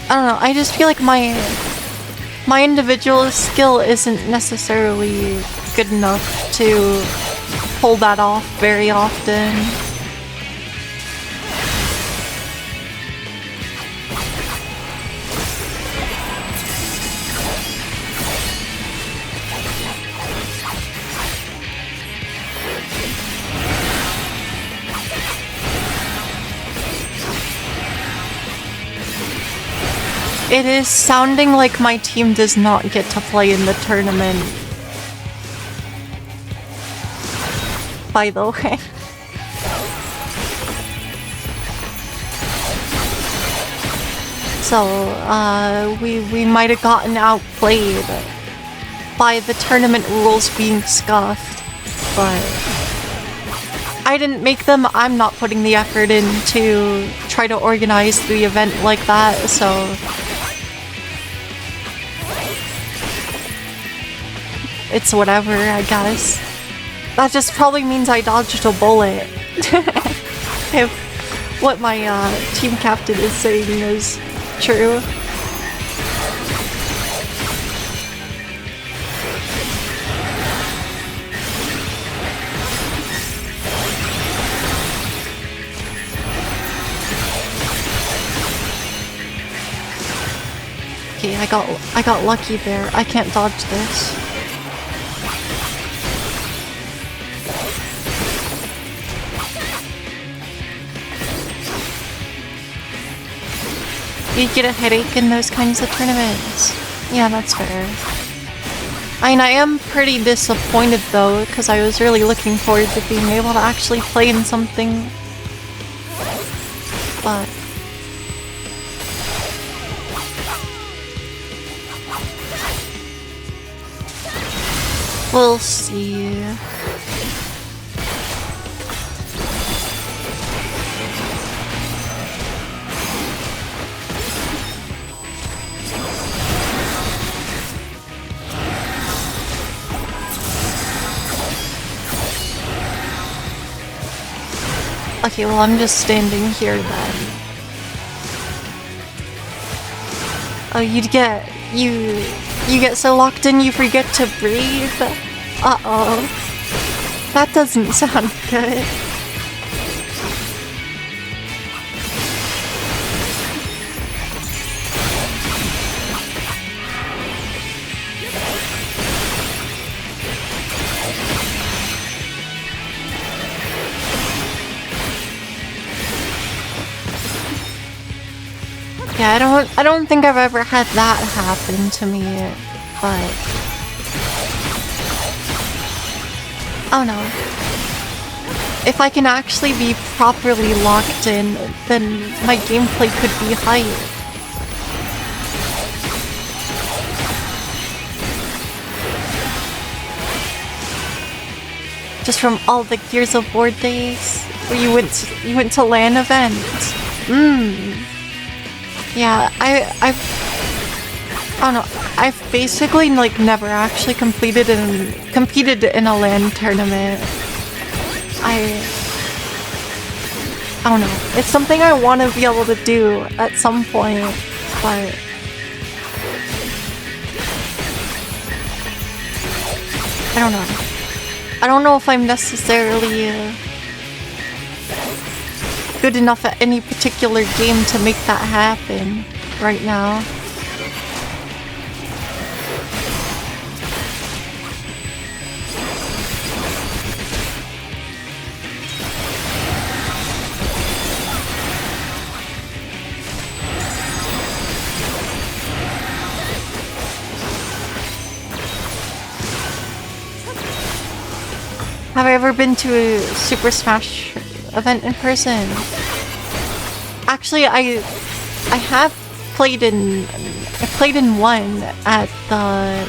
I don't know. I just feel like my individual skill isn't necessarily good enough to pull that off very often. It is sounding like my team does not get to play in the tournament. By the way. So, we might have gotten outplayed by the tournament rules being scuffed, but I didn't make them. I'm not putting the effort in to try to organize the event like that, so it's whatever, I guess. That just probably means I dodged a bullet. If what my team captain is saying is true. Okay, I got lucky there. I can't dodge this. You get a headache in those kinds of tournaments. Yeah, that's fair. I mean, I am pretty disappointed though, because I was really looking forward to being able to actually play in something. But We'll see. Okay, well, I'm just standing here then. Oh, you get so locked in you forget to breathe? Uh-oh. That doesn't sound good. Yeah, I don't think I've ever had that happen to me, but oh no. If I can actually be properly locked in, then my gameplay could be hype. Just from all the Gears of War days where you went to LAN events. Yeah, I don't know. I've basically like never actually competed in a LAN tournament. I don't know. It's something I want to be able to do at some point, but I don't know. I don't know if I'm necessarily good enough at any particular game to make that happen right now. Have I ever been to a Super Smash event in person? Actually, I have played in one at the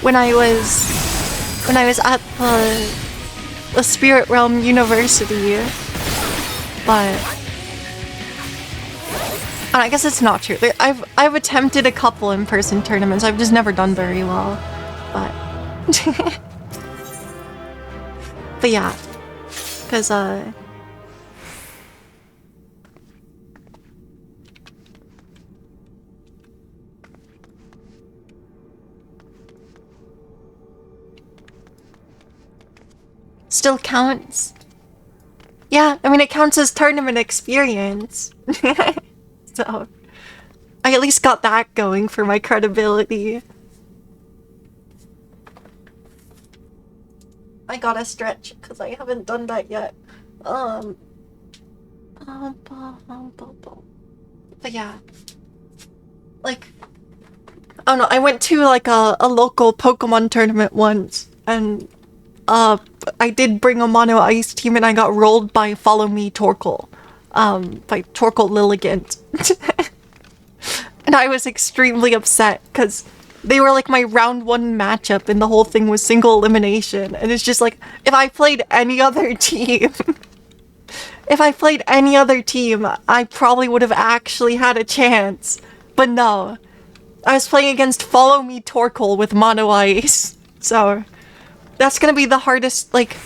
when I was at the Spirit Realm University, but I guess it's not true. I've attempted a couple in-person tournaments. I've just never done very well, but but yeah, because still counts. Yeah, I mean it counts as tournament experience. So, I at least got that going for my credibility. I gotta stretch, because I haven't done that yet. But yeah. Like, I don't know, I went to like a local Pokemon tournament once, and I did bring a mono ice team and I got rolled by Follow Me Torkoal. By Torkoal Lilligant. And I was extremely upset because they were like my round 1 matchup and the whole thing was single elimination. And it's just like, if I played any other team, I probably would have actually had a chance. But no, I was playing against Follow Me Torkoal with mono ice. So that's gonna be the hardest, like,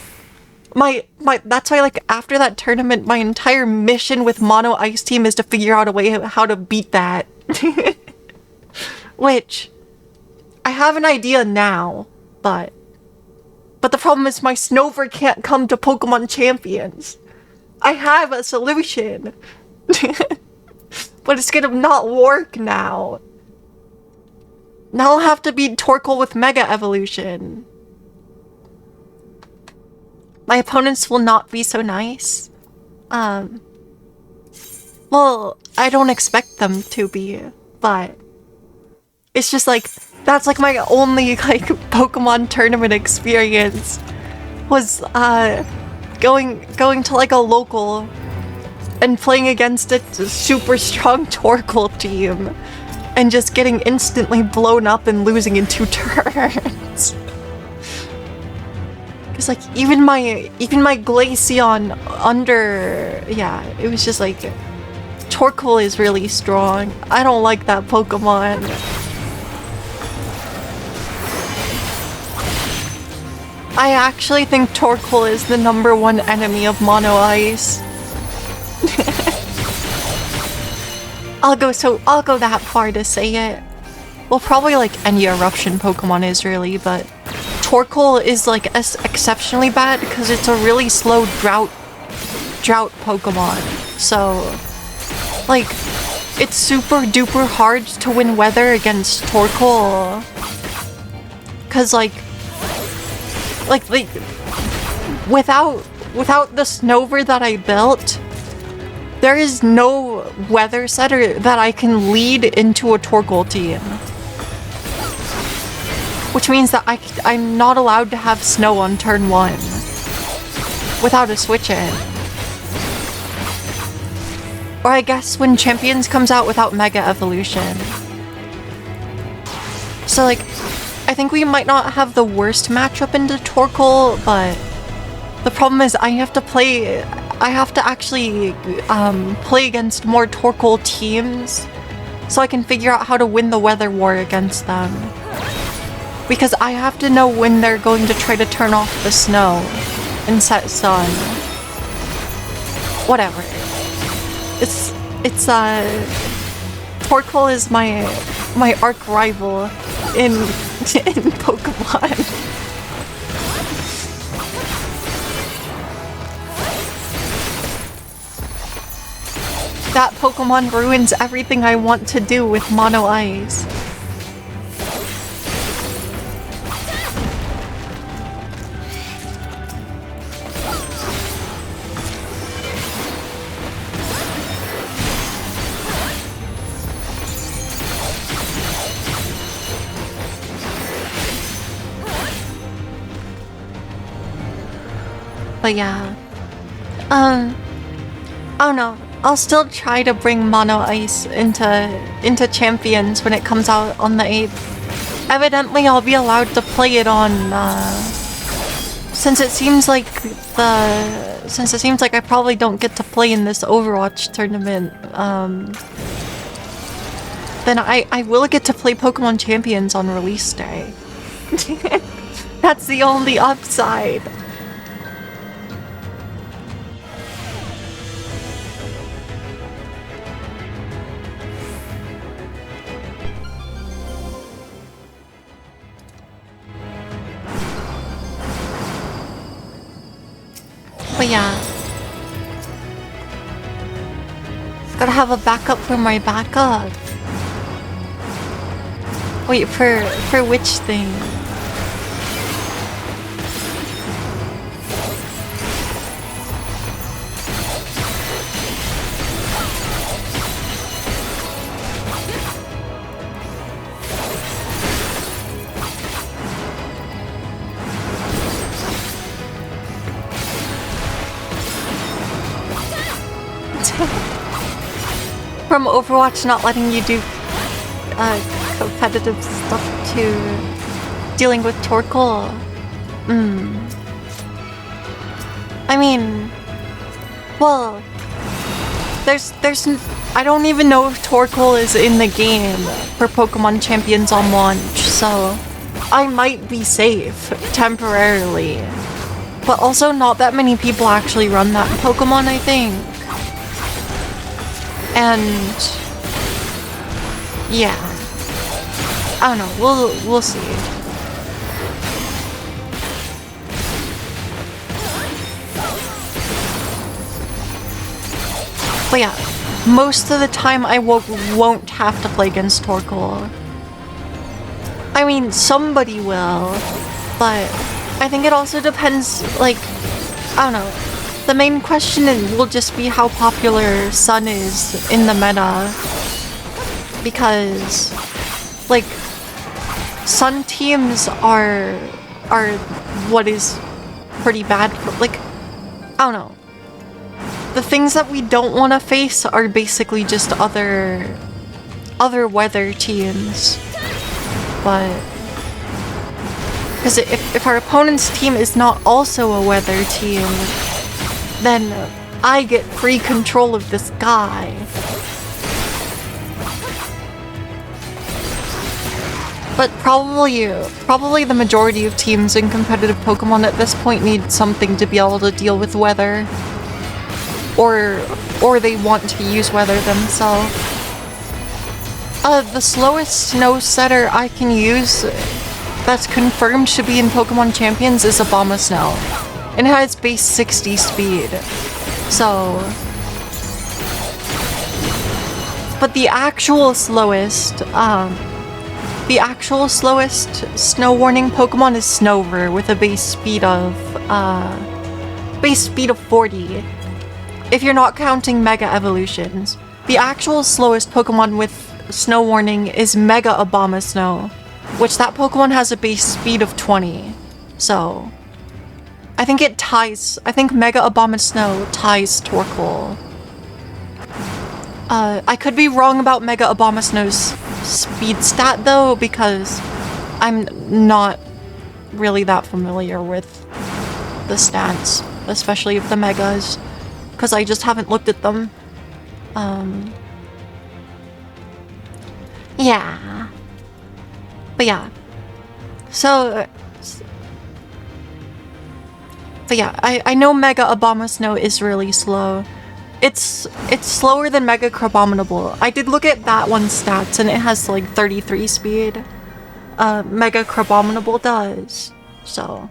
that's why, like, after that tournament, my entire mission with Mono Ice Team is to figure out a way how to beat that. Which, I have an idea now, but the problem is my Snover can't come to Pokemon Champions. I have a solution. But it's gonna not work now. Now I'll have to beat Torkoal with Mega Evolution. My opponents will not be so nice. Well, I don't expect them to be, but it's just like, that's like my only like Pokemon tournament experience was going to like a local and playing against a super strong Torkoal team. and just getting instantly blown up and losing in 2 turns. Cause like even my Glaceon under, yeah, it was just like Torkoal is really strong. I don't like that Pokemon. I actually think Torkoal is the #1 enemy of Mono Ice. I'll go that far to say it. Well, probably like any eruption Pokemon is really, but Torkoal is like exceptionally bad because it's a really slow drought Pokemon. So, like, it's super duper hard to win weather against Torkoal. Cause like without the Snover that I built, there is no weather setter that I can lead into a Torkoal team. Which means that I'm not allowed to have snow on turn 1 without a switch in. Or I guess when Champions comes out without Mega Evolution. So like, I think we might not have the worst matchup into Torkoal, but the problem is I have to actually play against more Torkoal teams so I can figure out how to win the weather war against them. Because I have to know when they're going to try to turn off the snow and set sun. Whatever. Torkoal is my arch rival in Pokemon. That Pokemon ruins everything I want to do with Mono Ice. But yeah, I don't know. I'll still try to bring Mono Ice into Champions when it comes out on the 8th. Evidently, I'll be allowed to play it on. Since it seems like I probably don't get to play in this Overwatch tournament. Then I will get to play Pokemon Champions on release day. That's the only upside. But yeah, gotta have a backup for my backup. Wait, for which thing? From Overwatch not letting you do competitive stuff to dealing with Torkoal. I mean, well, there's I don't even know if Torkoal is in the game for Pokemon Champions on launch, so I might be safe temporarily. But also not that many people actually run that Pokemon, I think. And yeah, I don't know. We'll see. But yeah, most of the time I won't have to play against Torkoal. I mean, somebody will, but I think it also depends. Like, I don't know. The main question will just be how popular Sun is in the meta. Because, like, Sun teams are what is pretty bad for, like, I don't know. The things that we don't want to face are basically just other other weather teams. But because if our opponent's team is not also a weather team, then I get free control of this guy. But probably the majority of teams in competitive Pokemon at this point need something to be able to deal with weather. Or they want to use weather themselves. The slowest snow setter I can use that's confirmed to be in Pokemon Champions is Abomasnow. It has base 60 speed. So... But the actual slowest snow warning Pokemon is Snover with a base speed of 40. If you're not counting Mega Evolutions. The actual slowest Pokemon with snow warning is Mega Abomasnow, which that Pokemon has a base speed of 20. So I think Mega Abomasnow ties Torkoal. I could be wrong about Mega Abomasnow's speed stat though, because I'm not really that familiar with the stats, especially of the Megas, because I just haven't looked at them. Yeah. But yeah. But yeah, I know Mega Abomasnow is really slow. It's slower than Mega Crabominable. I did look at that one's stats and it has like 33 speed. Mega Crabominable does. So.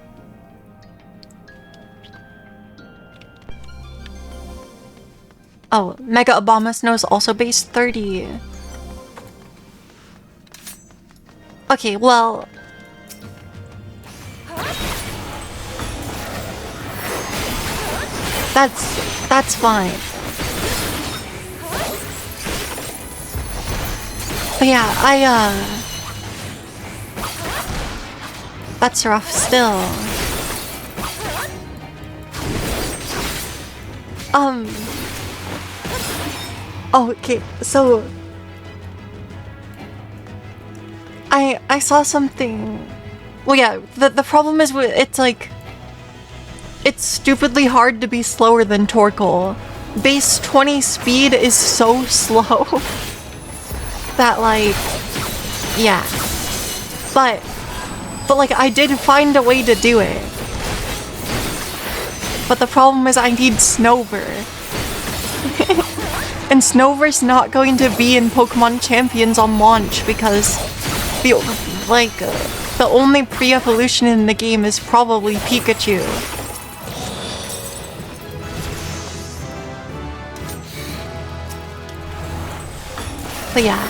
Oh, Mega Abomasnow is also base 30. Okay, well... That's fine. But yeah, that's rough still. Oh, okay, so... I saw something... Well, yeah, the problem is it's like... It's stupidly hard to be slower than Torkoal. Base 20 speed is so slow that, like, yeah. But like, I did find a way to do it. But the problem is I need Snover. And Snover's not going to be in Pokemon Champions on launch because the only pre-evolution in the game is probably Pikachu. But yeah,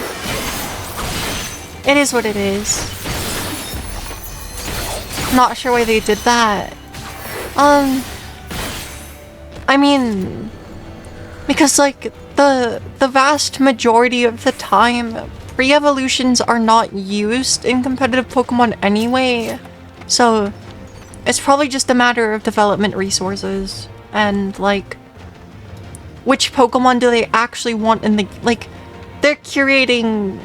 it is what it is. Not sure why they did that. I mean, because like the vast majority of the time, pre-evolutions are not used in competitive Pokemon anyway. So it's probably just a matter of development resources and like which Pokemon do they actually want in the like. They're curating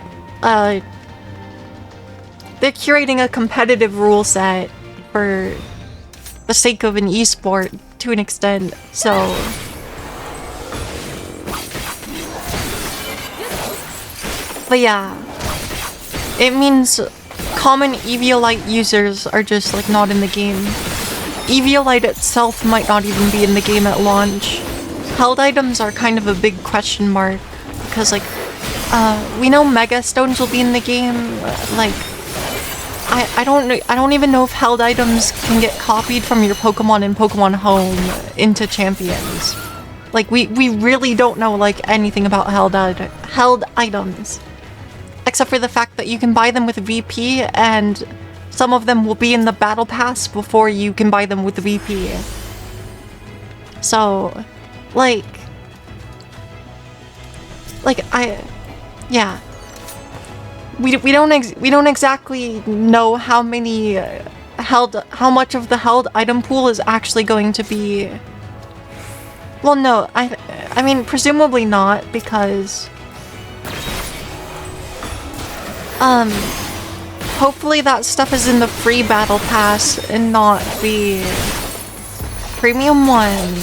a competitive rule set for the sake of an esport to an extent, so... But yeah, it means common Eviolite users are just like not in the game. Eviolite itself might not even be in the game at launch. Held items are kind of a big question mark because like we know Mega Stones will be in the game. Like, I don't even know if held items can get copied from your Pokemon in Pokemon Home into Champions. Like, we really don't know like anything about held items, except for the fact that you can buy them with VP, and some of them will be in the Battle Pass before you can buy them with the VP. So, yeah, we don't exactly know how many how much of the held item pool is actually going to be. Well, no, I mean presumably not, because Um, hopefully that stuff is in the free battle pass and not the premium one.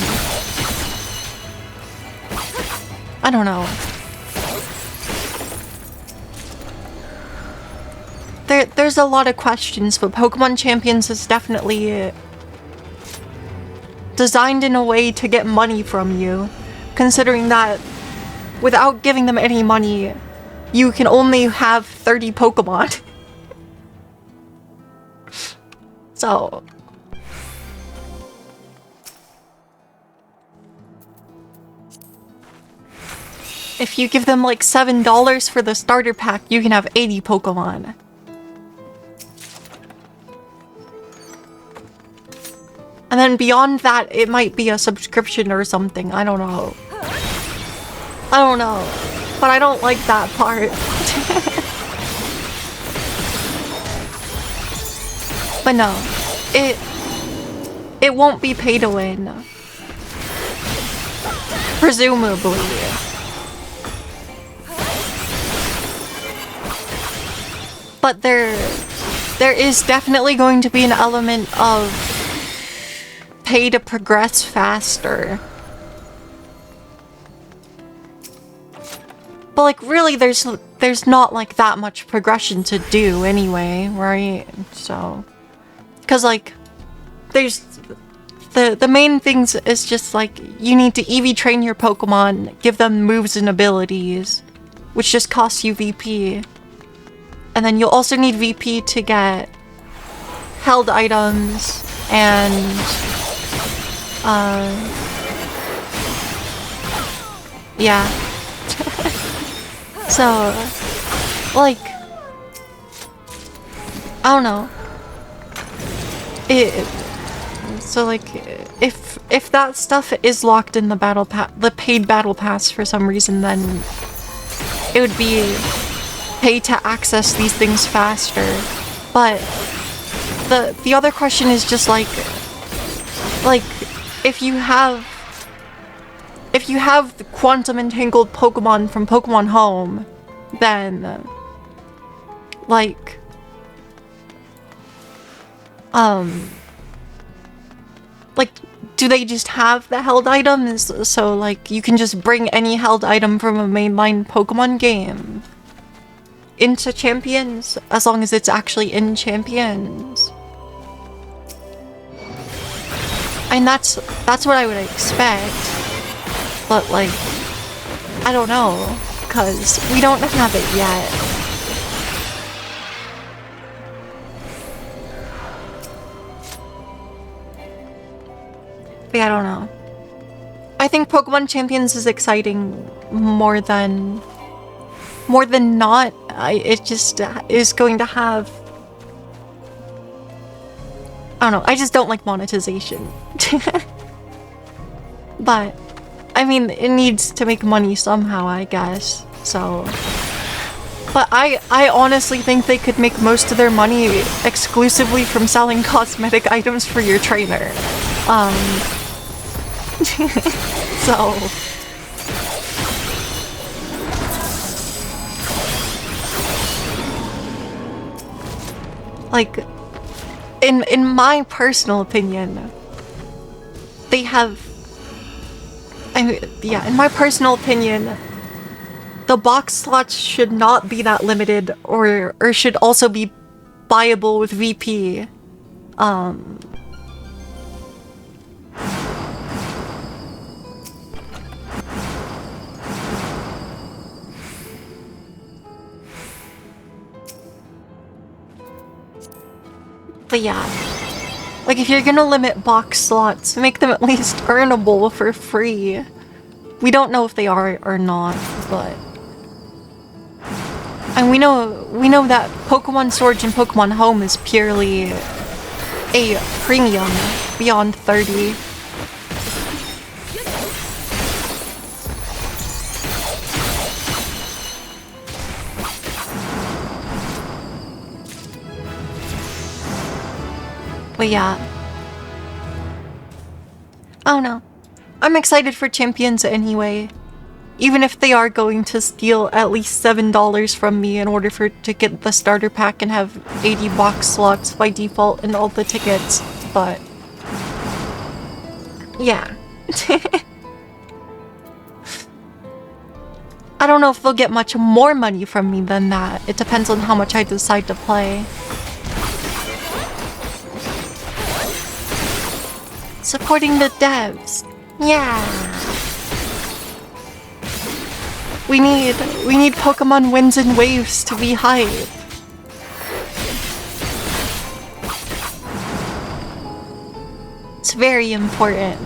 I don't know. There's a lot of questions, but Pokemon Champions is definitely designed in a way to get money from you, considering that without giving them any money, you can only have 30 Pokemon. So... if you give them like $7 for the starter pack, you can have 80 Pokemon. And then beyond that, it might be a subscription or something. I don't know. I don't know. But I don't like that part. But no. It won't be pay to win. Presumably. But there is definitely going to be an element of pay to progress faster. But like really there's not like that much progression to do anyway, right? So cuz like there's the main things is just like you need to EV train your Pokemon, give them moves and abilities, which just costs you VP. And then you'll also need VP to get held items and yeah. So like I don't know. So like if that stuff is locked in the battle pass, the paid battle pass for some reason, then it would be pay to access these things faster. But the other question is just like if you have the quantum entangled Pokemon from Pokemon Home, then like do they just have the held items? So like you can just bring any held item from a mainline Pokemon game into Champions, as long as it's actually in Champions. And that's what I would expect. But like, I don't know, because we don't have it yet. But yeah, I don't know. I think Pokemon Champions is exciting more than not. It just is going to have... I don't know, I just don't like monetization. But, I mean, it needs to make money somehow, I guess, so... But I honestly think they could make most of their money exclusively from selling cosmetic items for your trainer. So... like, in my personal opinion, they have... yeah, in my personal opinion, the box slots should not be that limited, or should also be buyable with VP. But yeah, like if you're gonna limit box slots, make them at least earnable for free. We don't know if they are or not, but... And we know that Pokemon Sword and Pokemon Home is purely a premium beyond 30. But yeah. I don't know. I'm excited for Champions anyway. even if they are going to steal at least $7 from me in order to get the starter pack and have 80 box slots by default and all the tickets, but yeah. I don't know if they'll get much more money from me than that. It depends on how much I decide to play. Supporting the devs. Yeah. We need Pokemon Winds and Waves to be hype. It's very important.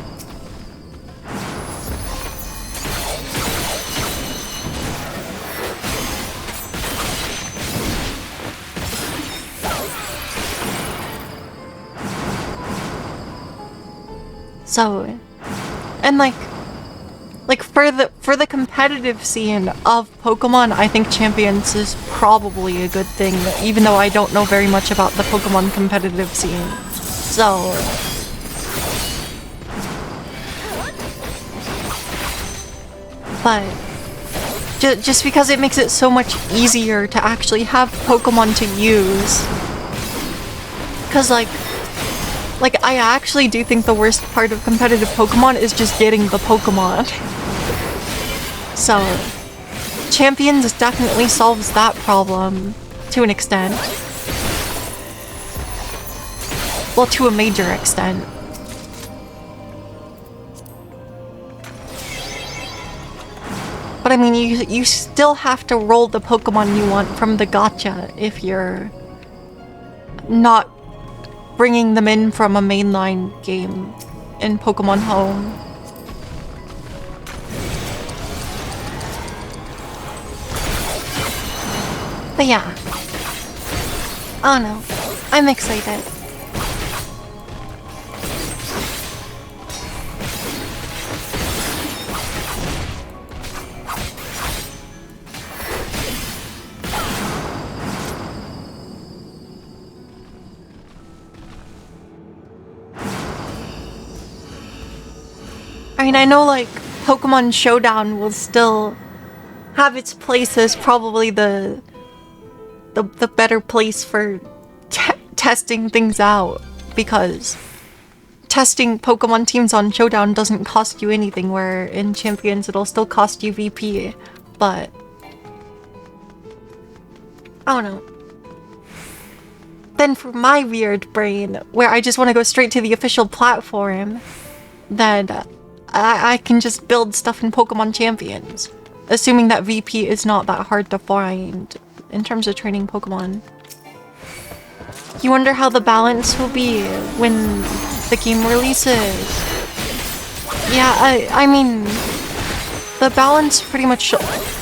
So, and like for the competitive scene of Pokemon, I think Champions is probably a good thing, even though I don't know very much about the Pokemon competitive scene. So, but just because it makes it so much easier to actually have Pokemon to use, because like I actually do think the worst part of competitive Pokemon is just getting the Pokemon. So, Champions definitely solves that problem to an extent. Well, to a major extent. But I mean, you still have to roll the Pokemon you want from the gacha if you're not bringing them in from a mainline game in Pokemon Home. But yeah. Oh no. I'm excited. I mean, I know, like, Pokemon Showdown will still have its place as probably the better place for testing things out, because testing Pokemon teams on Showdown doesn't cost you anything, where in Champions it'll still cost you VP, but I don't know. Then for my weird brain, where I just want to go straight to the official platform, then I can just build stuff in Pokemon Champions, assuming that VP is not that hard to find in terms of training Pokemon. You wonder how the balance will be when the game releases. Yeah, I mean, the balance pretty much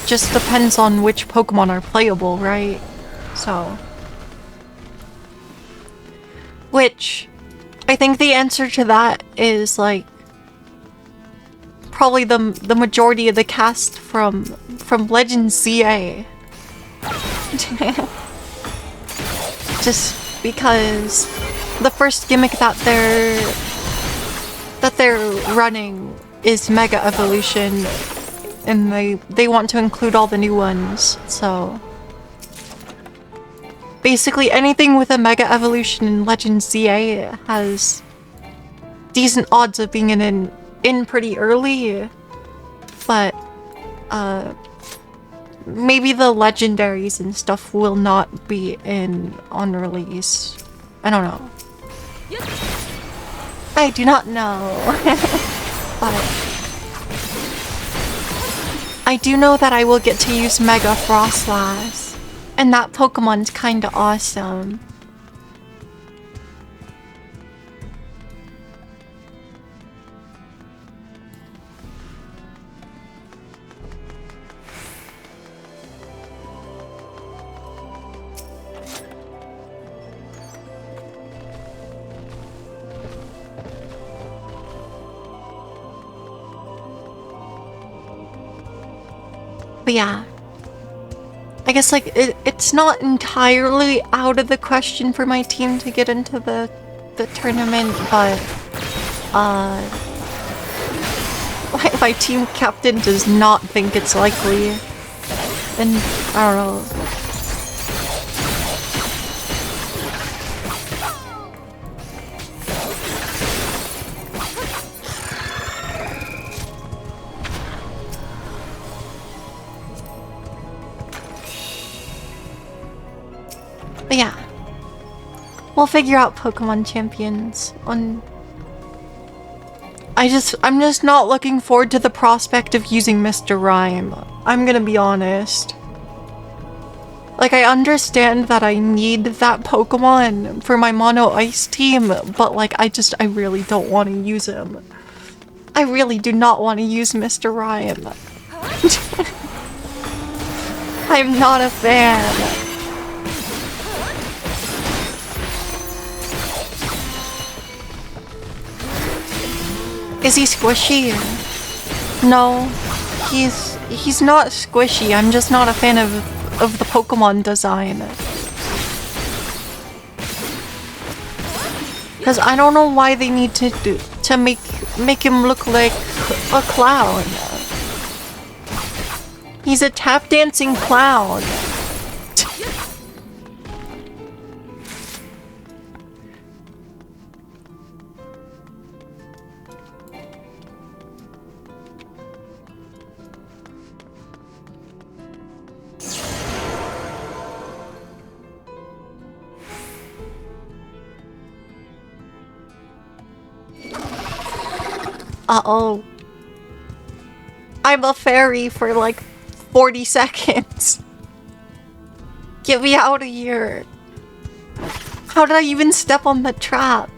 just depends on which Pokemon are playable, right? So, which I think the answer to that is like probably the majority of the cast from Legends CA. Just because the first gimmick that they're running is Mega Evolution, and they want to include all the new ones, so basically anything with a Mega Evolution in Legends CA has decent odds of being in pretty early, but maybe the legendaries and stuff will not be in on release. I don't know. I do not know. But I do know that I will get to use Mega Frostlass, and that Pokemon's kinda awesome. But yeah, I guess like it's not entirely out of the question for my team to get into the tournament, but my team captain does not think it's likely. And I don't know. But yeah. We'll figure out Pokemon champions on... I'm just not looking forward to the prospect of using Mr. Rhyme. I'm gonna be honest. Like, I understand that I need that Pokemon for my Mono Ice team, but like, I really don't want to use him. I really do not want to use Mr. Rhyme. I'm not a fan. Is he squishy? No, he's not squishy. I'm just not a fan of the Pokemon design. Because I don't know why they need to make him look like a clown. He's a tap dancing clown. Uh-oh. I'm a fairy for like 40 seconds. Get me out of here. How did I even step on the trap?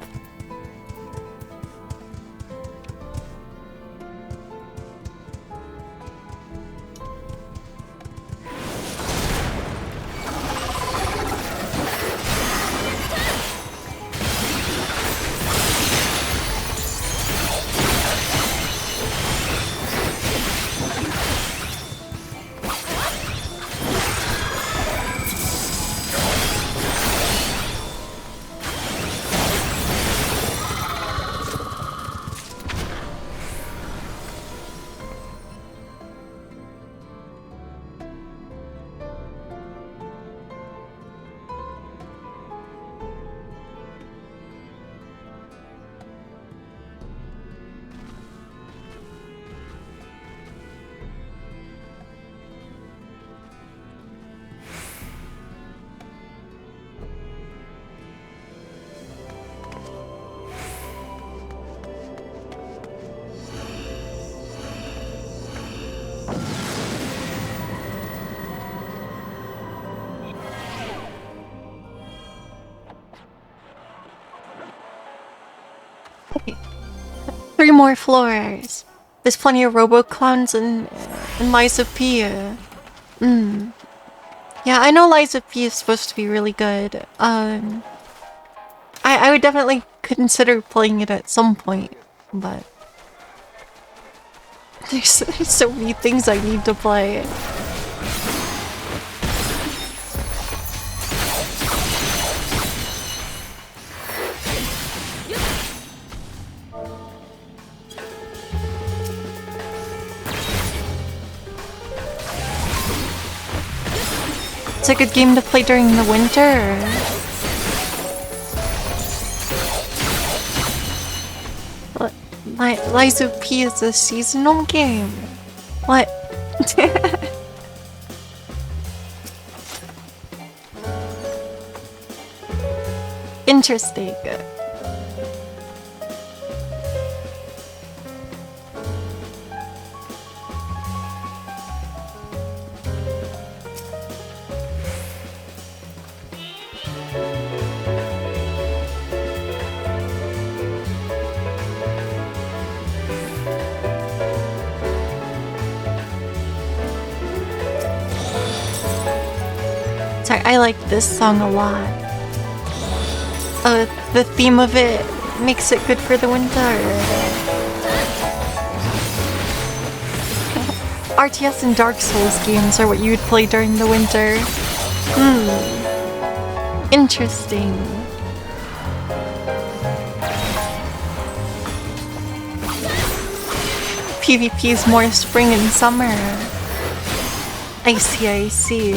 Okay. 3 more floors. There's plenty of Robo-Clowns and Liza P. Yeah, I know Liza P is supposed to be really good. I would definitely consider playing it at some point, but... There's so many things I need to play. It's a good game to play during the winter. Liza P is a seasonal game. What? Interesting. I like this song a lot. The theme of it makes it good for the winter. RTS and Dark Souls games are what you would play during the winter. Interesting. PvP is more spring and summer. I see, I see.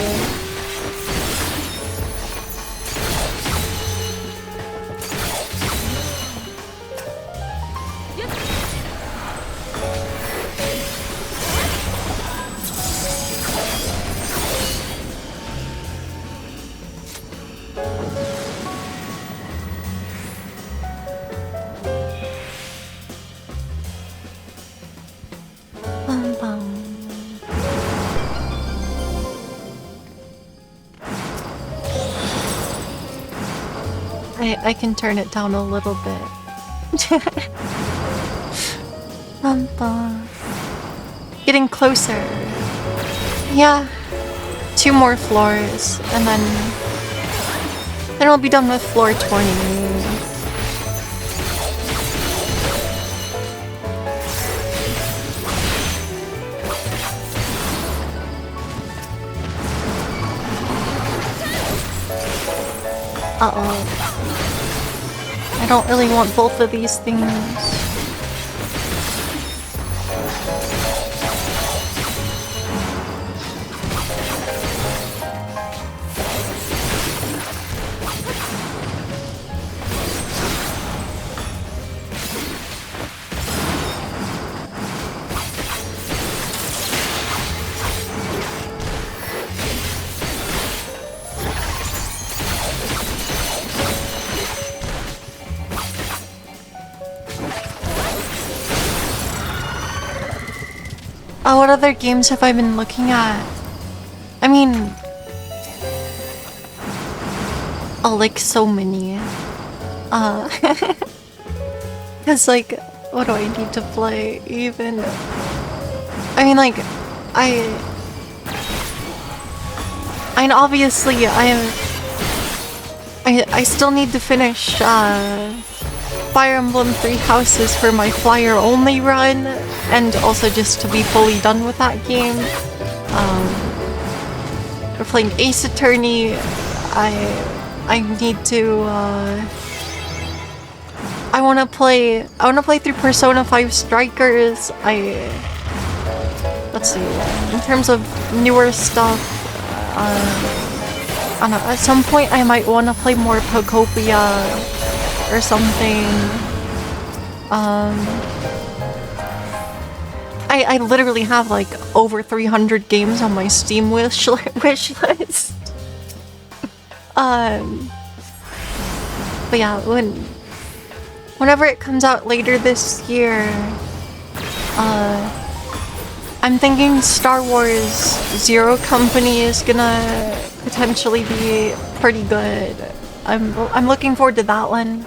Bum, bum. I can turn it down a little bit. Bum, bum. Getting closer. Yeah. 2 more floors, and then we'll be done with floor 20. Uh-oh. I don't really want both of these things. Oh, what other games have I been looking at? I mean... oh, like so many. Cause like, what do I need to play even? I mean like, I mean obviously I still need to finish Fire Emblem 3 Houses for my flyer only run, and also just to be fully done with that game. We're playing Ace Attorney. I need to I wanna play through Persona 5 Strikers. Let's see, in terms of newer stuff, I don't know, at some point I might wanna play more Pocopia or something. I literally have like over 300 games on my Steam wish list. But yeah, whenever it comes out later this year, I'm thinking Star Wars Zero Company is gonna potentially be pretty good. I'm looking forward to that one.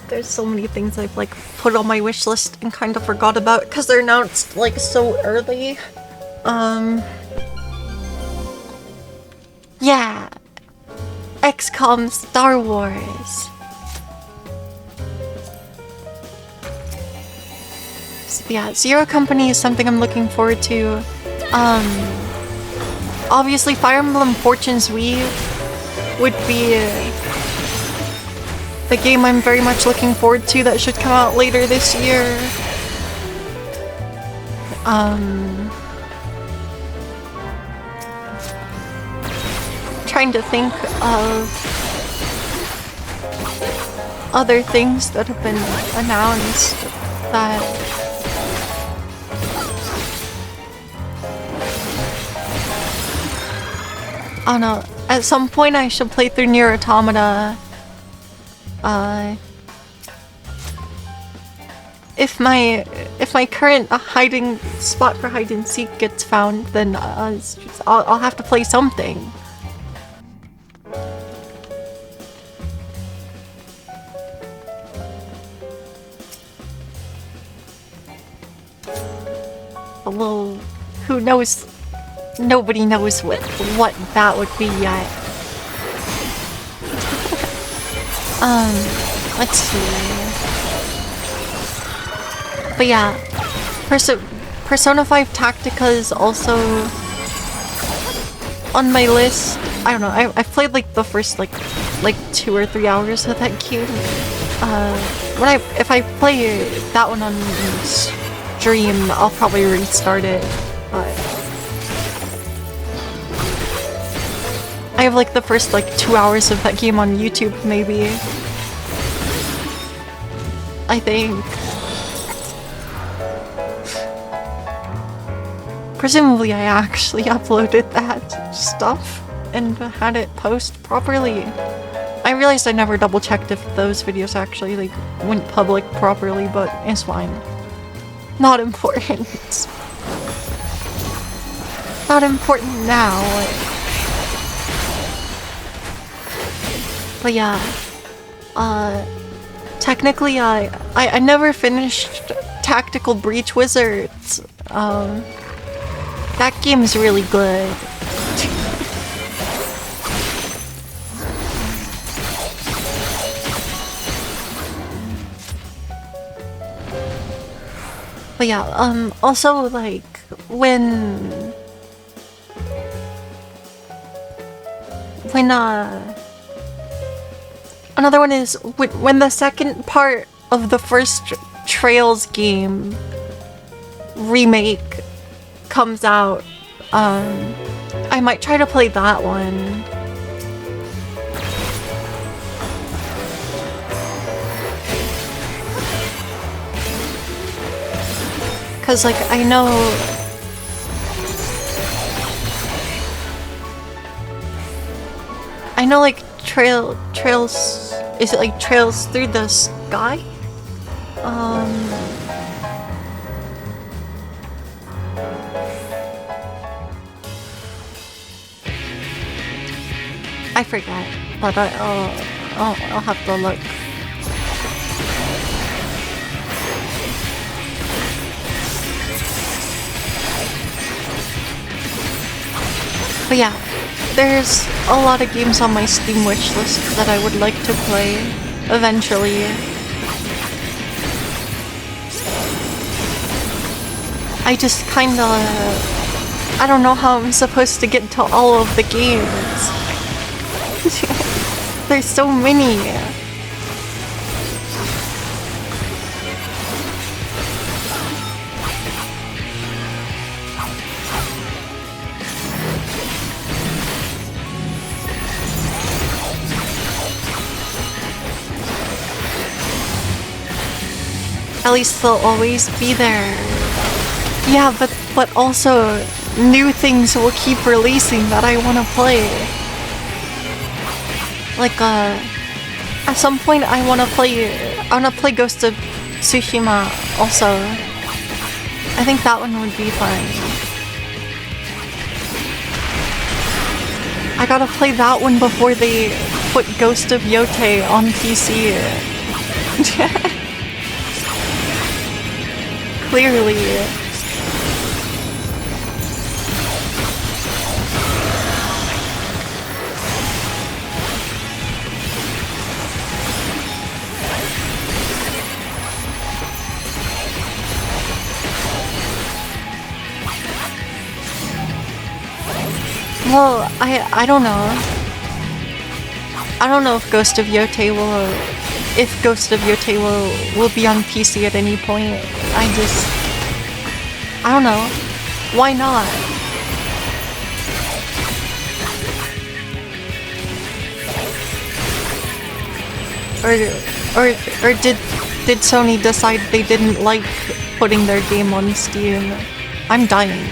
There's so many things I've like put on my wish list and kind of forgot about because they're announced like so early. Yeah. XCOM Star Wars. So yeah, Zero Company is something I'm looking forward to. Obviously Fire Emblem Fortune's Weave would be the game I'm very much looking forward to that should come out later this year. Trying to think of other things that have been announced that I don't know. At some point I should play through Nier Automata. If my current hiding spot for hide and seek gets found, then I'll have to play something. Although, who knows? Nobody knows what that would be yet. Let's see. But yeah, Persona 5 Tactica is also on my list. I don't know. I've played like the first like 2 or 3 hours of that game. if I play that one on stream, I'll probably restart it, but I have like the first like 2 hours of that game on YouTube, maybe. I think. Presumably I actually uploaded that stuff and had it post properly. I realized I never double checked if those videos actually like went public properly, but it's fine. Not important. Not important now. But yeah, technically I never finished Tactical Breach Wizards. That game's really good. But yeah, also like when another one is when the second part of the first Trails game remake comes out, I might try to play that one. Cause like I know like trails, is it like Trails Through the Sky? I forget, but I'll have to look. But yeah, there's a lot of games on my Steam wishlist that I would like to play eventually. I just kinda... I don't know how I'm supposed to get to all of the games. There's so many. At least they'll always be there. Yeah, but also new things will keep releasing that I want to play. Like at some point I want to play Ghost of Tsushima also. I think that one would be fun. I gotta play that one before they put Ghost of Yote on PC. Clearly. Well, I don't know. I don't know if Ghost of Yote will be on PC at any point. I don't know. Why not? Or did Sony decide they didn't like putting their game on Steam? I'm dying.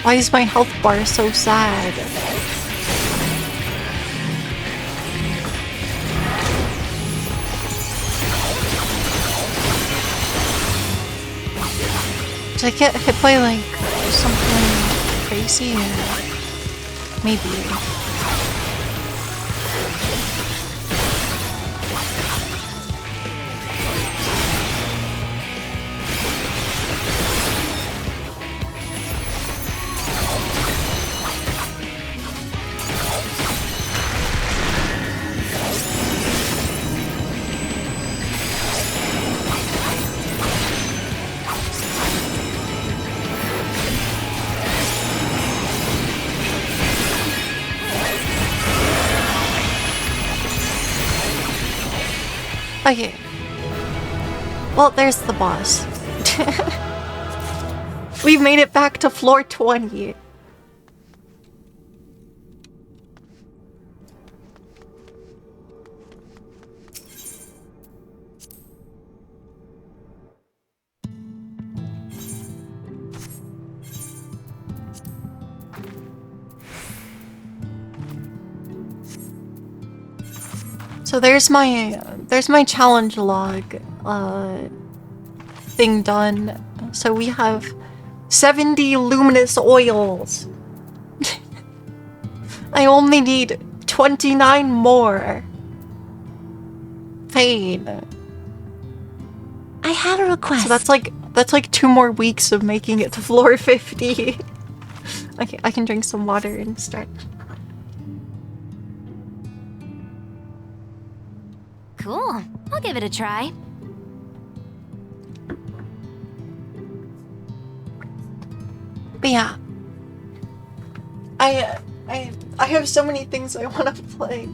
Why is my health bar so sad? Did I get hit by like something crazy? Maybe. Okay. Well, there's the boss. We made it back to floor 20. So there's my challenge log thing done. So we have 70 luminous oils. I only need 29 more. Pain. I had a request. So that's like 2 more weeks of making it to floor 50. Okay, I can drink some water and start. Cool. I'll give it a try. But yeah. I have so many things I want to play.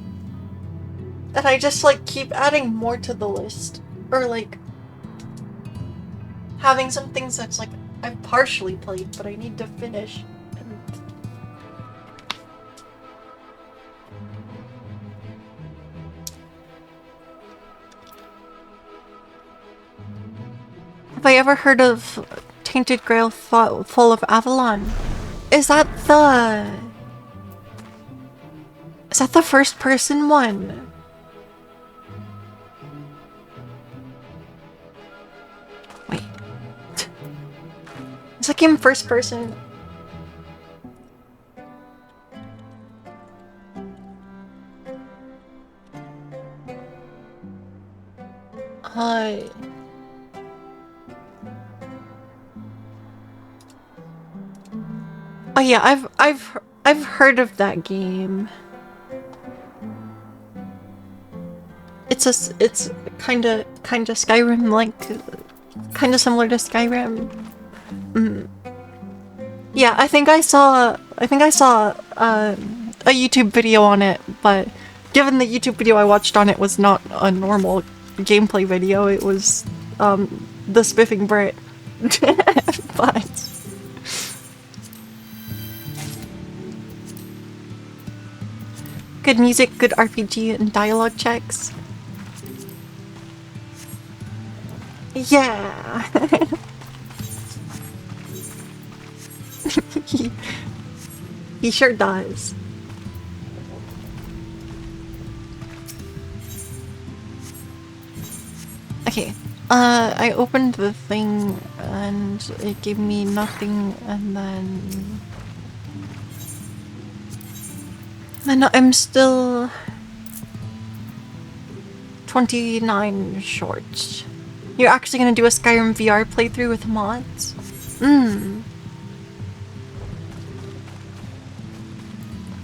And I just like keep adding more to the list. Or like having some things that's like I've partially played, but I need to finish. Have I ever heard of Tainted Grail Fall of Avalon? Is that the first person one? Wait. Is that game first person? Oh yeah, I've heard of that game. It's kind of Skyrim, like kind of similar to Skyrim. Yeah, I think I saw a YouTube video on it, but given the YouTube video I watched on it was not a normal gameplay video, it was the Spiffing Brit. But good music, good RPG, and dialogue checks. Yeah. He sure does. Okay. I opened the thing and it gave me nothing, and then I'm still 29 short. You're actually gonna do a Skyrim VR playthrough with mods?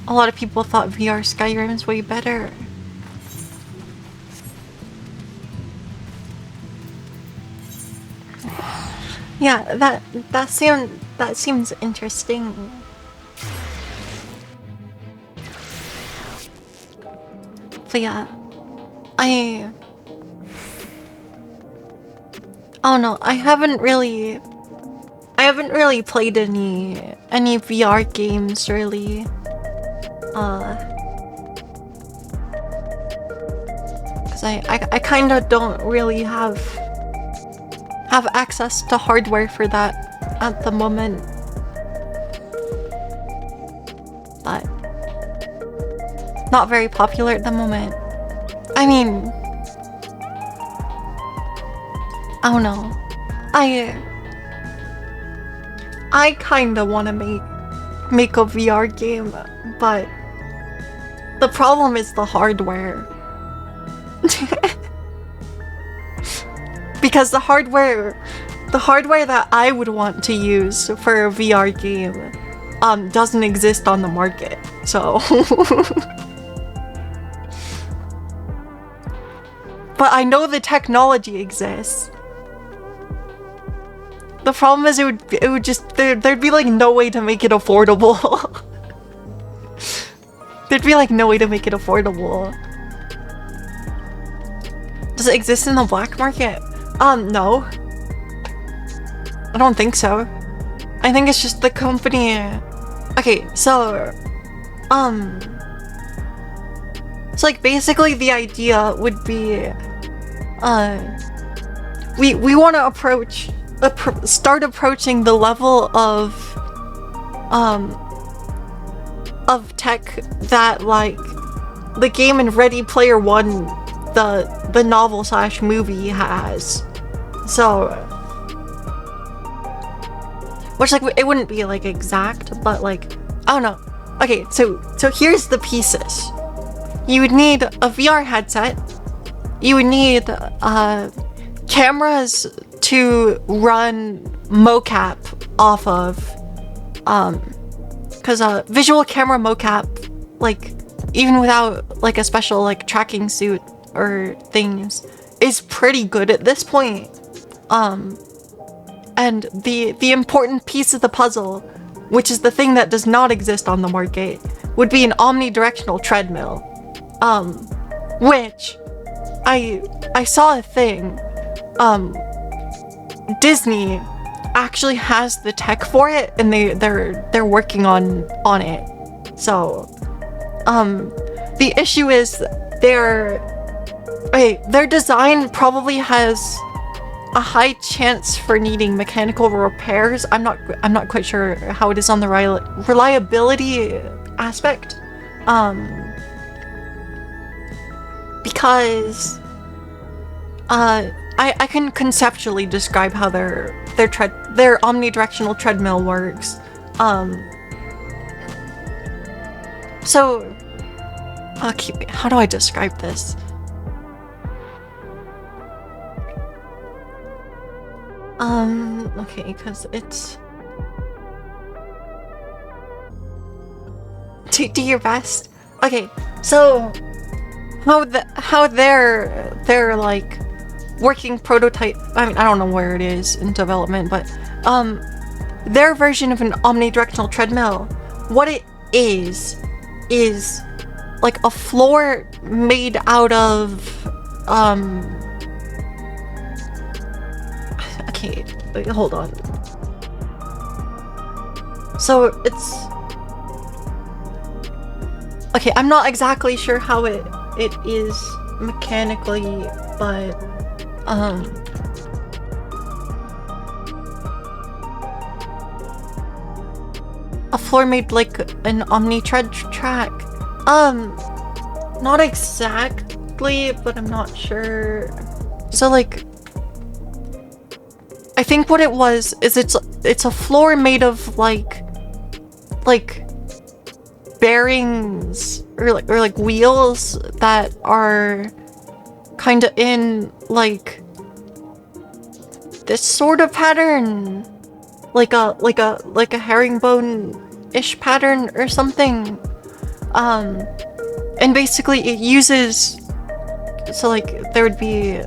A lot of people thought VR Skyrim is way better. Yeah, that seems interesting. But yeah, I don't know. I haven't really played any VR games really. Cause I kind of don't really have access to hardware for that at the moment. But not very popular at the moment. I mean, I don't know. I kinda wanna make a VR game, but the problem is the hardware. Because the hardware that I would want to use for a VR game doesn't exist on the market. So but I know the technology exists. The problem is it would just there'd be like no way to make it affordable. There'd be like no way to make it affordable. Does it exist in the black market? No. I don't think so. I think it's just the company. Okay, so like basically the idea would be we want to start approaching the level of tech that like the game in Ready Player One, the novel / movie has. So which like it wouldn't be like exact, but like I don't know. Okay, so here's the pieces. You would need a VR headset. You would need cameras to run mocap off of, because visual camera mocap, like even without like a special like tracking suit or things, is pretty good at this point. And the important piece of the puzzle, which is the thing that does not exist on the market, would be an omnidirectional treadmill. Which I saw a thing. Disney actually has the tech for it, and they're working on it. So, the issue is their design probably has a high chance for needing mechanical repairs. I'm not quite sure how it is on the reliability aspect. Because I can conceptually describe how their omnidirectional treadmill works. So okay, how do I describe this? Okay, because it's... Do your best. Okay, so how they're like working prototype. I mean, I don't know where it is in development, but their version of an omnidirectional treadmill, what it is like a floor made out of okay, wait, hold on. So it's okay, I'm not exactly sure how it is mechanically, but a floor made like an omni-tread track. Not exactly, but I'm not sure. So like I think what it was is it's a floor made of like bearings or like wheels that are kind of in like this sort of pattern, like a herringbone-ish pattern or something. And basically it uses, so like there would be,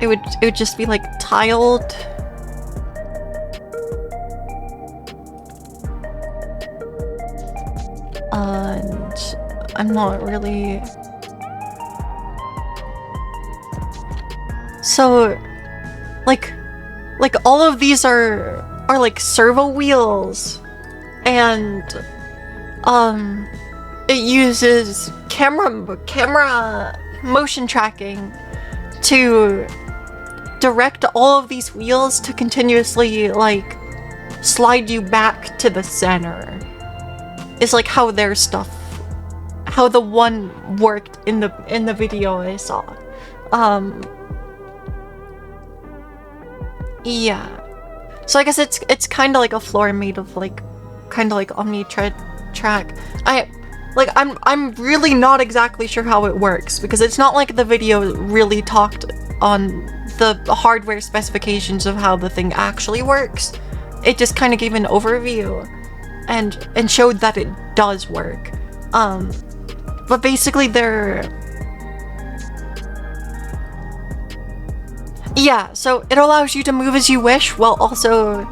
it would just be like tiled. And I'm not really... So, like all of these are like servo wheels, and it uses camera motion tracking to direct all of these wheels to continuously like slide you back to the center. Is like how their stuff, how the one worked in the video I saw. Yeah. So I guess it's kind of like a floor made of like kind of like omni-tread track. I'm really not exactly sure how it works, because it's not like the video really talked on the hardware specifications of how the thing actually works. It just kind of gave an overview and showed that it does work. But basically yeah, so it allows you to move as you wish while also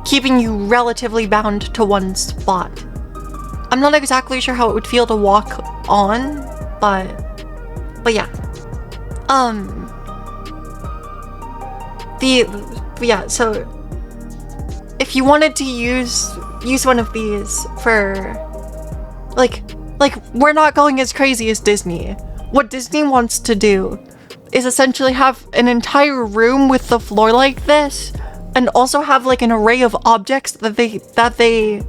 keeping you relatively bound to one spot. I'm not exactly sure how it would feel to walk on, but yeah. So if you wanted to use one of these for like we're not going as crazy as Disney. What Disney wants to do is essentially have an entire room with the floor like this, and also have like an array of objects that they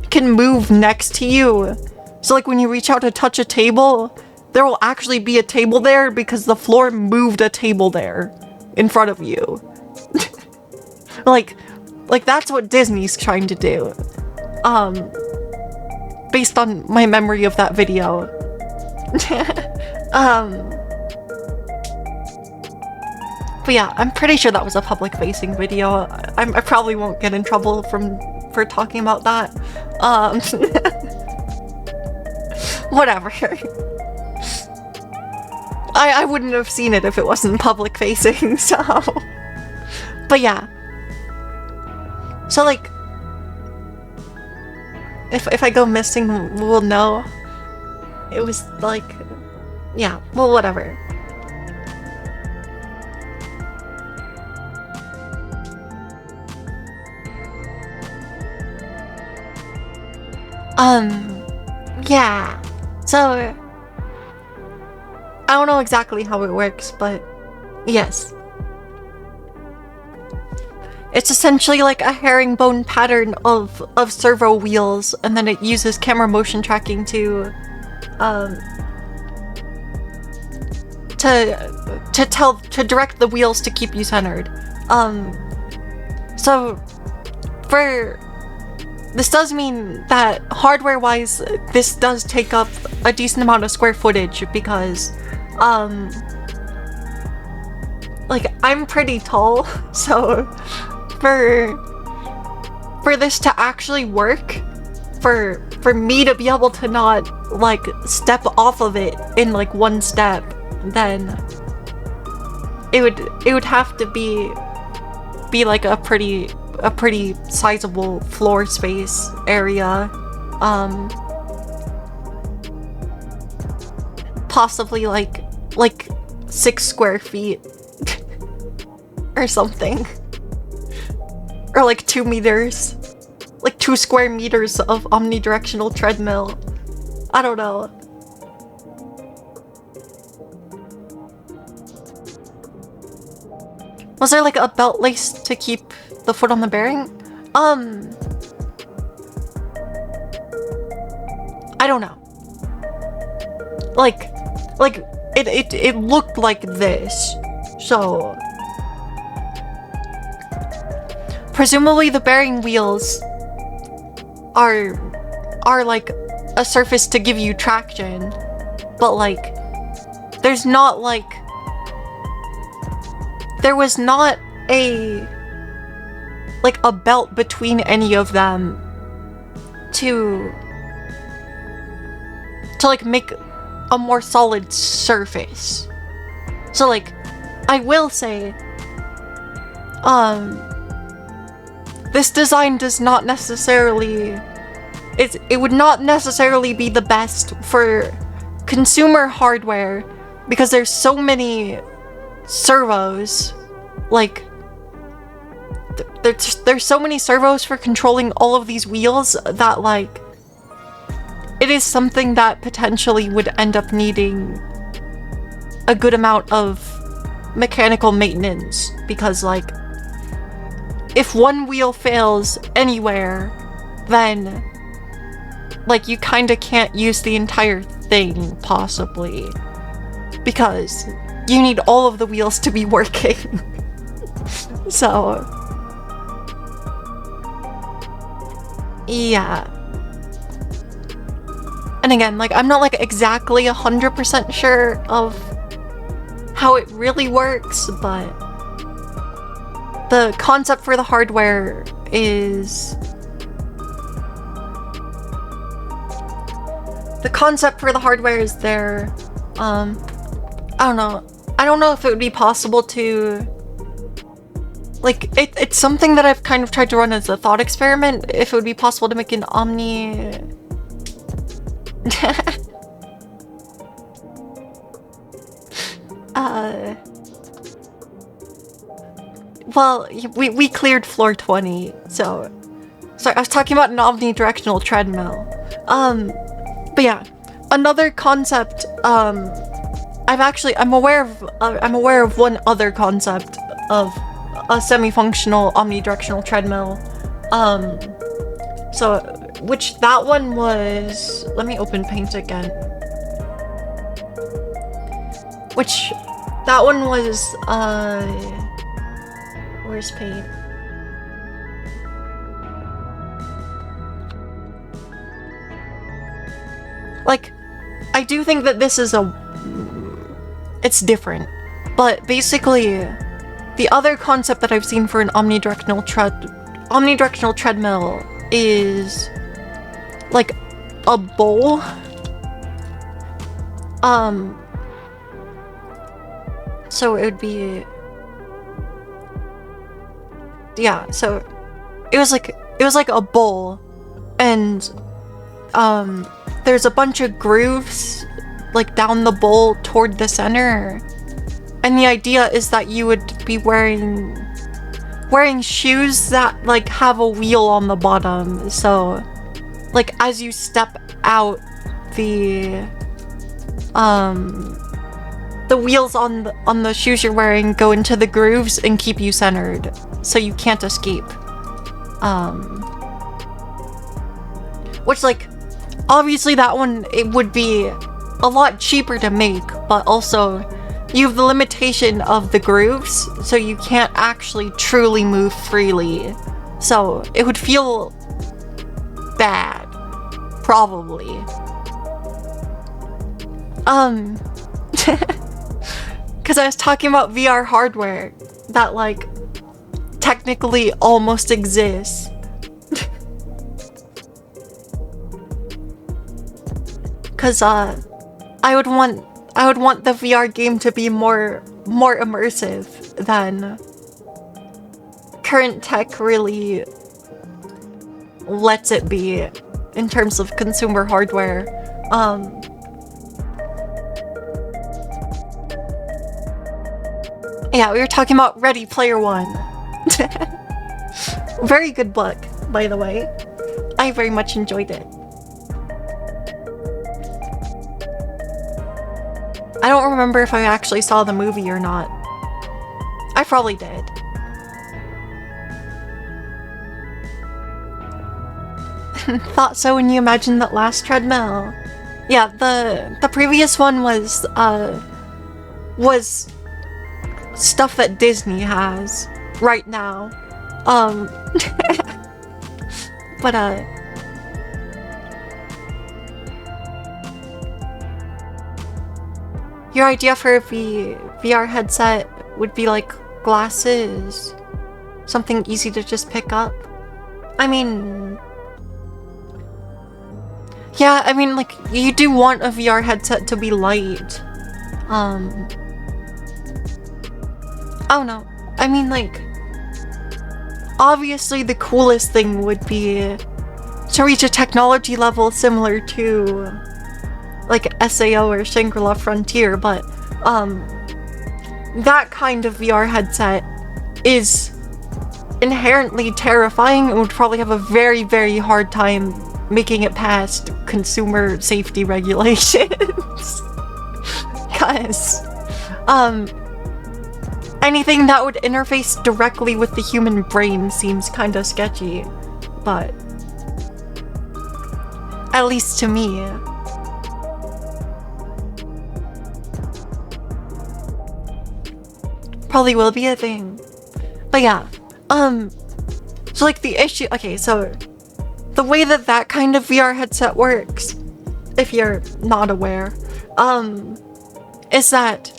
can move next to you. So like when you reach out to touch a table, there will actually be a table there because the floor moved a table there in front of you. like that's what Disney's trying to do. Based on my memory of that video. But yeah, I'm pretty sure that was a public-facing video. I probably won't get in trouble for talking about that. Whatever. I wouldn't have seen it if it wasn't public-facing, so... But yeah. So like... If I go missing, we'll know. It was like... Yeah, well, whatever. Yeah. So... I don't know exactly how it works, but... Yes. It's essentially like a herringbone pattern of servo wheels, and then it uses camera motion tracking to direct the wheels to keep you centered. So this does mean that hardware-wise, this does take up a decent amount of square footage because like I'm pretty tall, so for this to actually work, for me to be able to not like step off of it in like one step, then it would have to be like a pretty sizable floor space area, possibly like 6 square feet or something. Or like 2 meters. Like 2 square meters of omnidirectional treadmill. I don't know. Was there like a belt lace to keep the foot on the bearing? I don't know. Like it looked like this. So presumably the bearing wheels are like a surface to give you traction, but like there was not a belt between any of them to like make a more solid surface. So like I will say this design does not necessarily... It would not necessarily be the best for consumer hardware because there's so many servos. Like, there's so many servos for controlling all of these wheels that, like, it is something that potentially would end up needing a good amount of mechanical maintenance because, like, if one wheel fails anywhere, then, like, you kinda can't use the entire thing, possibly. Because you need all of the wheels to be working. So... yeah. And again, like, I'm not, like, exactly 100% sure of how it really works, but... the concept for the hardware is... there. I don't know. I don't know if it would be possible to... like, it's something that I've kind of tried to run as a thought experiment, if it would be possible to make an Well, we cleared floor 20, so... Sorry, I was talking about an omnidirectional treadmill. But yeah, another concept, I'm aware of one other concept of a semi-functional omnidirectional treadmill. Which that one was... Let me open Paint again. Which, that one was, where's Paint? Like, I do think that this is it's different, but basically, the other concept that I've seen for an omnidirectional treadmill is like a bowl. So it would be, yeah. So it was like a bowl, and there's a bunch of grooves like down the bowl toward the center, and the idea is that you would be wearing shoes that like have a wheel on the bottom, so like as you step out, the wheels on the shoes you're wearing go into the grooves and keep you centered so you can't escape. Which, like, obviously that one, it would be a lot cheaper to make, but also you have the limitation of the grooves, so you can't actually truly move freely. So it would feel bad, probably. Because I was talking about VR hardware that, like, technically almost exists. Because I would want the VR game to be more immersive than current tech really lets it be in terms of consumer hardware. Yeah, we were talking about Ready Player One. Very good book, by the way. I very much enjoyed it. I don't remember if I actually saw the movie or not. I probably did. Thought so when you imagined that last treadmill. Yeah, the previous one was stuff that Disney has right now. But your idea for a VR headset would be like glasses, something easy to just pick up. I mean, yeah, I mean, like, you do want a VR headset to be light. Oh no, I mean, like, obviously the coolest thing would be to reach a technology level similar to like SAO or Shangri-La Frontier, but that kind of VR headset is inherently terrifying and would probably have a very, very hard time making it past consumer safety regulations. Because anything that would interface directly with the human brain seems kinda sketchy, but at least to me. Probably will be a thing. But yeah, so like the issue, okay, so the way that kind of VR headset works, if you're not aware, is that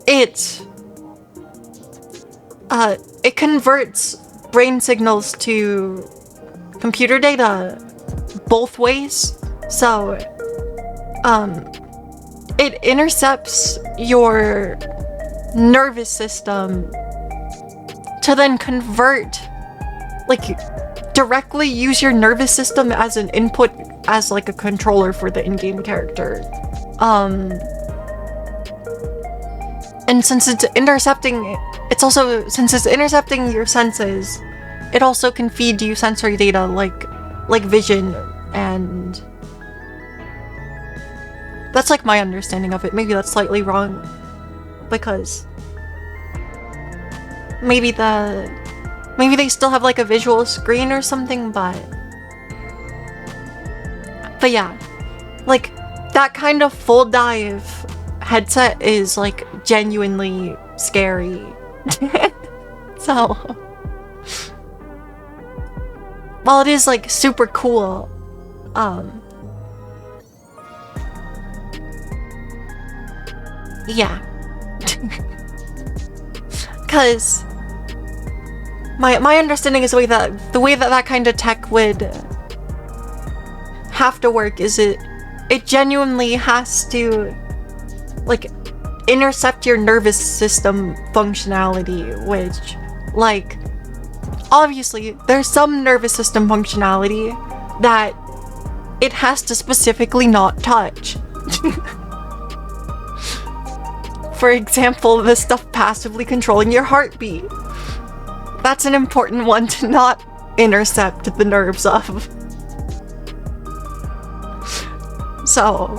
it converts brain signals to computer data both ways. So, it intercepts your nervous system to then convert, like, directly use your nervous system as an input, as like a controller for the in-game character. And since it's intercepting your senses, it also can feed you sensory data like vision, and that's like my understanding of it. Maybe that's slightly wrong, because maybe they still have like a visual screen or something, but yeah, like that kind of full dive headset is like genuinely scary. So while it is like super cool, yeah. Because my understanding is the way that kind of tech would have to work is it genuinely has to like intercept your nervous system functionality, which like obviously there's some nervous system functionality that it has to specifically not touch. For example, the stuff passively controlling your heartbeat. That's an important one to not intercept the nerves of. So,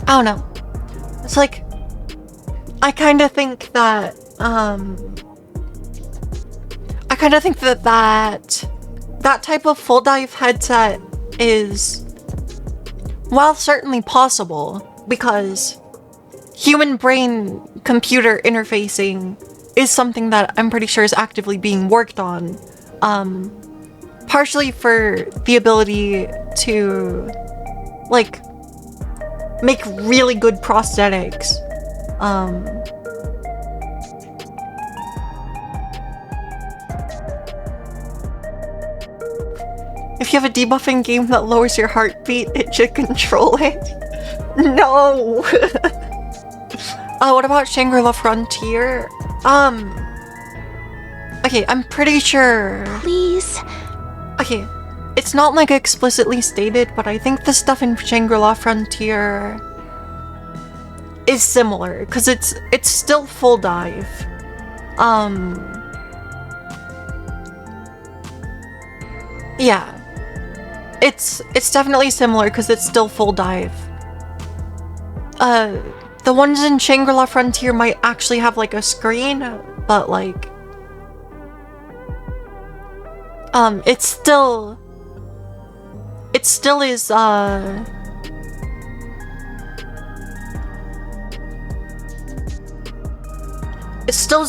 I don't know. It's like, I kind of think that, that type of full dive headset is, while certainly possible, because human brain computer interfacing is something that I'm pretty sure is actively being worked on, partially for the ability to like make really good prosthetics. If you have a debuffing game that lowers your heartbeat, it should control it. No! What about Shangri-La Frontier? Okay, I'm pretty sure... Please? Okay, it's not like explicitly stated, but I think the stuff in Shangri-La Frontier is similar, because it's still full dive. Yeah. It's definitely similar, because it's still full dive. The ones in Shangri-La Frontier might actually have like a screen, but like it still is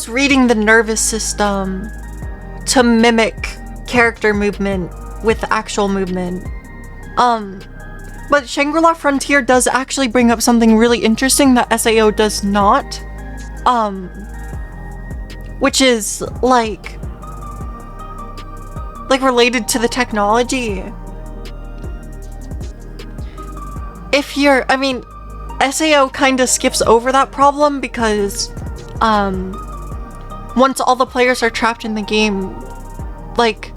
reading the nervous system to mimic character movement with actual movement. But Shangri-La Frontier does actually bring up something really interesting that SAO does not. Which is like related to the technology. SAO kind of skips over that problem because once all the players are trapped in the game, like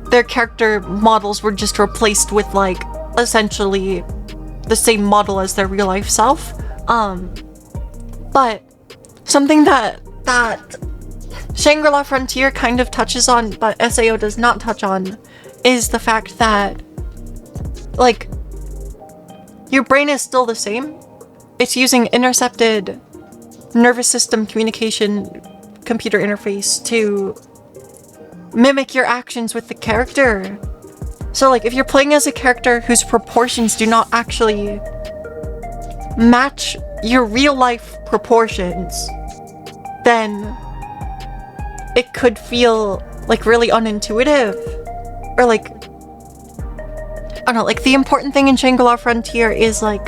their character models were just replaced with like essentially the same model as their real life self. But something that Shangri-La Frontier kind of touches on, but SAO does not touch on, is the fact that like your brain is still the same. It's using intercepted nervous system communication computer interface to mimic your actions with the character. So like if you're playing as a character whose proportions do not actually match your real life proportions, then it could feel like really unintuitive, or like I don't know, like the important thing in Shangri-La Frontier is like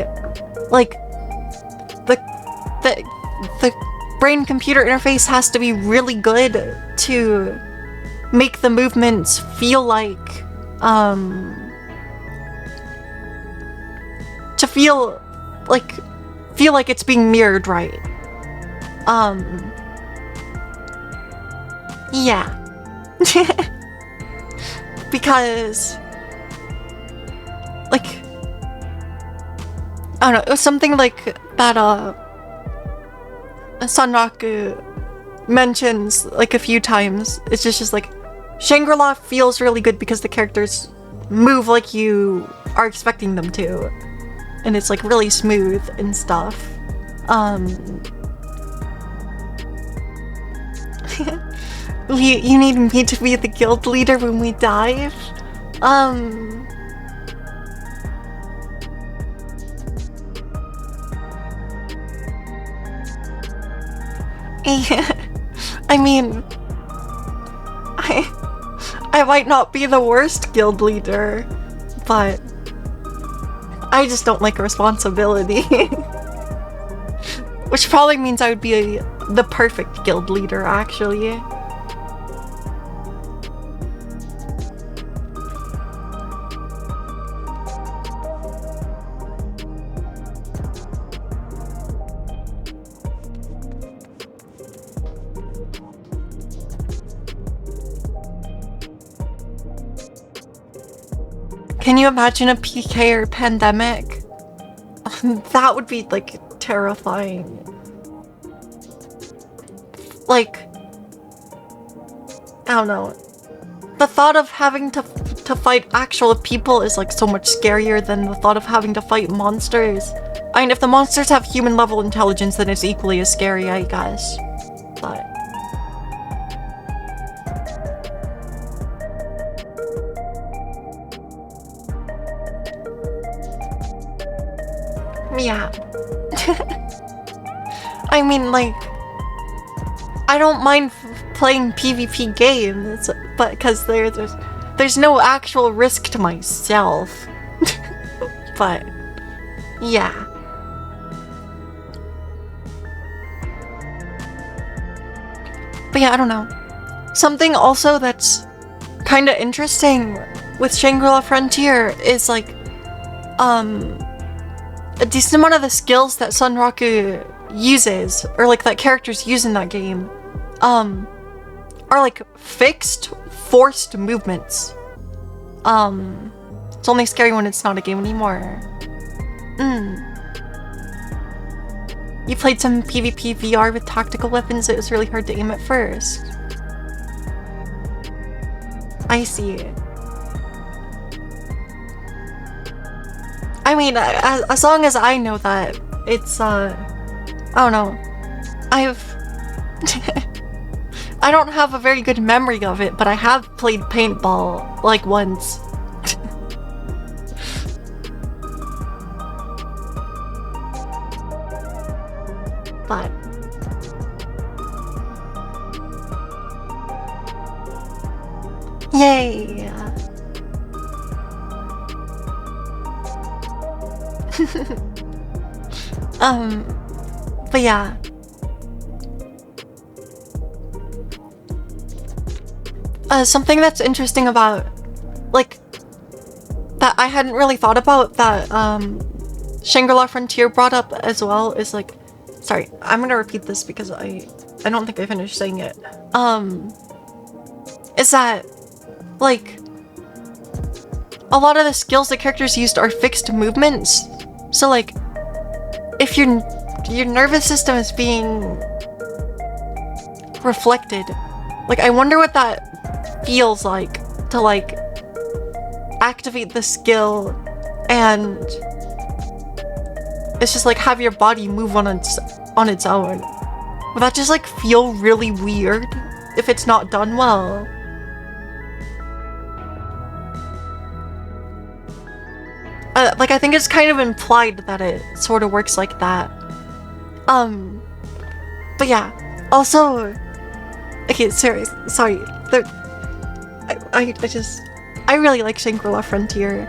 the brain computer interface has to be really good to make the movements feel like feel like it's being mirrored right. Yeah. Because like I don't know, it was something like that, Sanraku mentions, like, a few times. It's just like, Shangri-La feels really good because the characters move like you are expecting them to. And it's, like, really smooth and stuff. You need me to be the guild leader when we dive? I mean, I might not be the worst guild leader, but I just don't like responsibility. Which probably means I would be the perfect guild leader, actually. Can you imagine a PK or pandemic? That would be, like, terrifying. Like, I don't know. The thought of having to fight actual people is, like, so much scarier than the thought of having to fight monsters. I mean, if the monsters have human level intelligence, then it's equally as scary, I guess. But... yeah. I mean, like, I don't mind playing PvP games, but because there's no actual risk to myself. But yeah. But yeah, I don't know. Something also that's kind of interesting with Shangri-La Frontier is, like, a decent amount of the skills that Sanraku uses, or, like, that characters use in that game, are, like, fixed, forced movements. It's only scary when it's not a game anymore. You played some PvP VR with tactical weapons, it was really hard to aim at first. I see. I mean, as long as I know that, it's, I don't know. I don't have a very good memory of it, but I have played paintball, like, once. But... yay! But yeah. Something that's interesting about, like, that I hadn't really thought about that, Shangri-La Frontier brought up as well is, like, sorry, I'm gonna repeat this because I don't think I finished saying it. Is that, like, a lot of the skills that characters used are fixed movements. So, like, if your nervous system is being reflected, like, I wonder what that feels like to, like, activate the skill and it's just like have your body move on its own. Would that just, like, feel really weird if it's not done well? Like, I think it's kind of implied that it sort of works like that. But yeah, also, okay, sorry, I really like Shangri-La Frontier.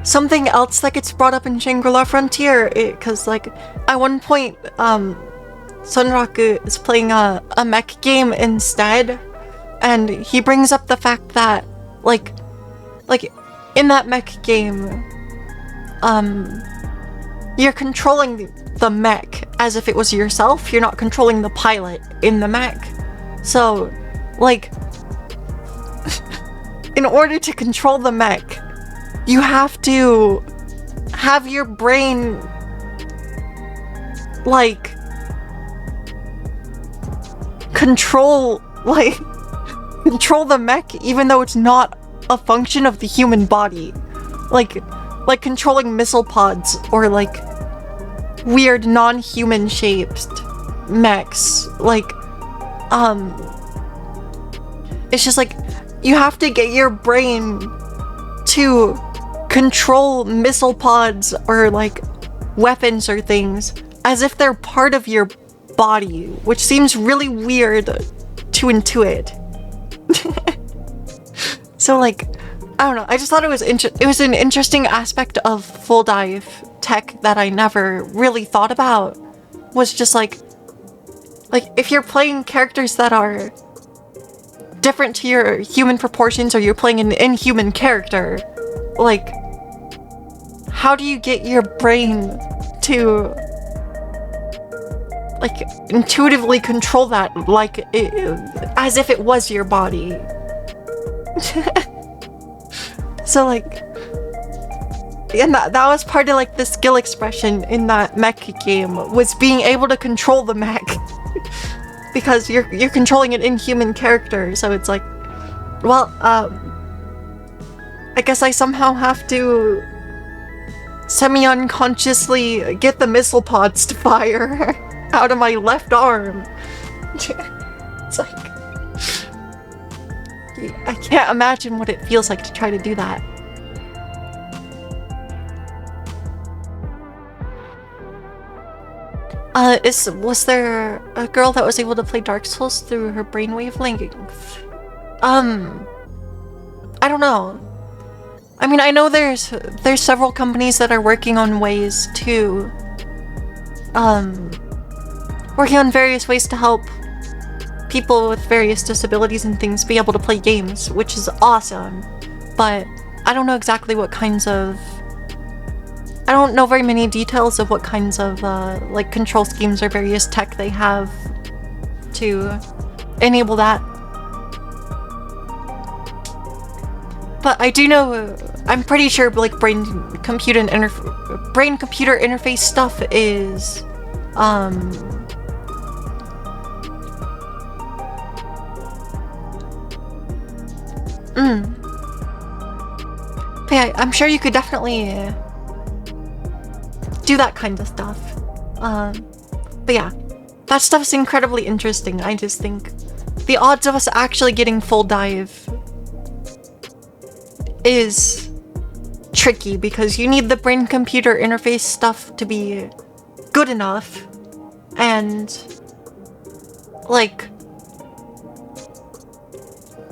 Something else that gets brought up in Shangri-La Frontier, because, like, at one point, Sunraku is playing a mech game instead, and he brings up the fact that, like, in that mech game, you're controlling the mech as if it was yourself. You're not controlling the pilot in the mech. So, like, in order to control the mech, you have to have your brain, like, control the mech, even though it's not a function of the human body. Like controlling missile pods or like weird non-human shaped mechs. Like, it's just like you have to get your brain to control missile pods or like weapons or things as if they're part of your body, which seems really weird to intuit. So like, I don't know, I just thought it was an interesting aspect of full dive tech that I never really thought about. Was just like if you're playing characters that are different to your human proportions, or you're playing an inhuman character, like, how do you get your brain to like intuitively control that, like as if it was your body? So like, and that was part of like the skill expression in that mech game, was being able to control the mech. Because you're controlling an inhuman character, so it's like, well, I guess I somehow have to semi-unconsciously get the missile pods to fire out of my left arm. It's like, I can't imagine what it feels like to try to do that. Was there a girl that was able to play Dark Souls through her brainwave length? I don't know. I mean, I know there's several companies that are working on ways to, working on various ways to help people with various disabilities and things be able to play games, which is awesome. But I don't know exactly what kinds of, I don't know very many details of what kinds of like control schemes or various tech they have to enable that. But I do know, I'm pretty sure like brain-computer interface stuff is but yeah, I'm sure you could definitely do that kind of stuff. But yeah, that stuff is incredibly interesting. I just think the odds of us actually getting full dive is tricky, because you need the brain-computer interface stuff to be good enough, and like,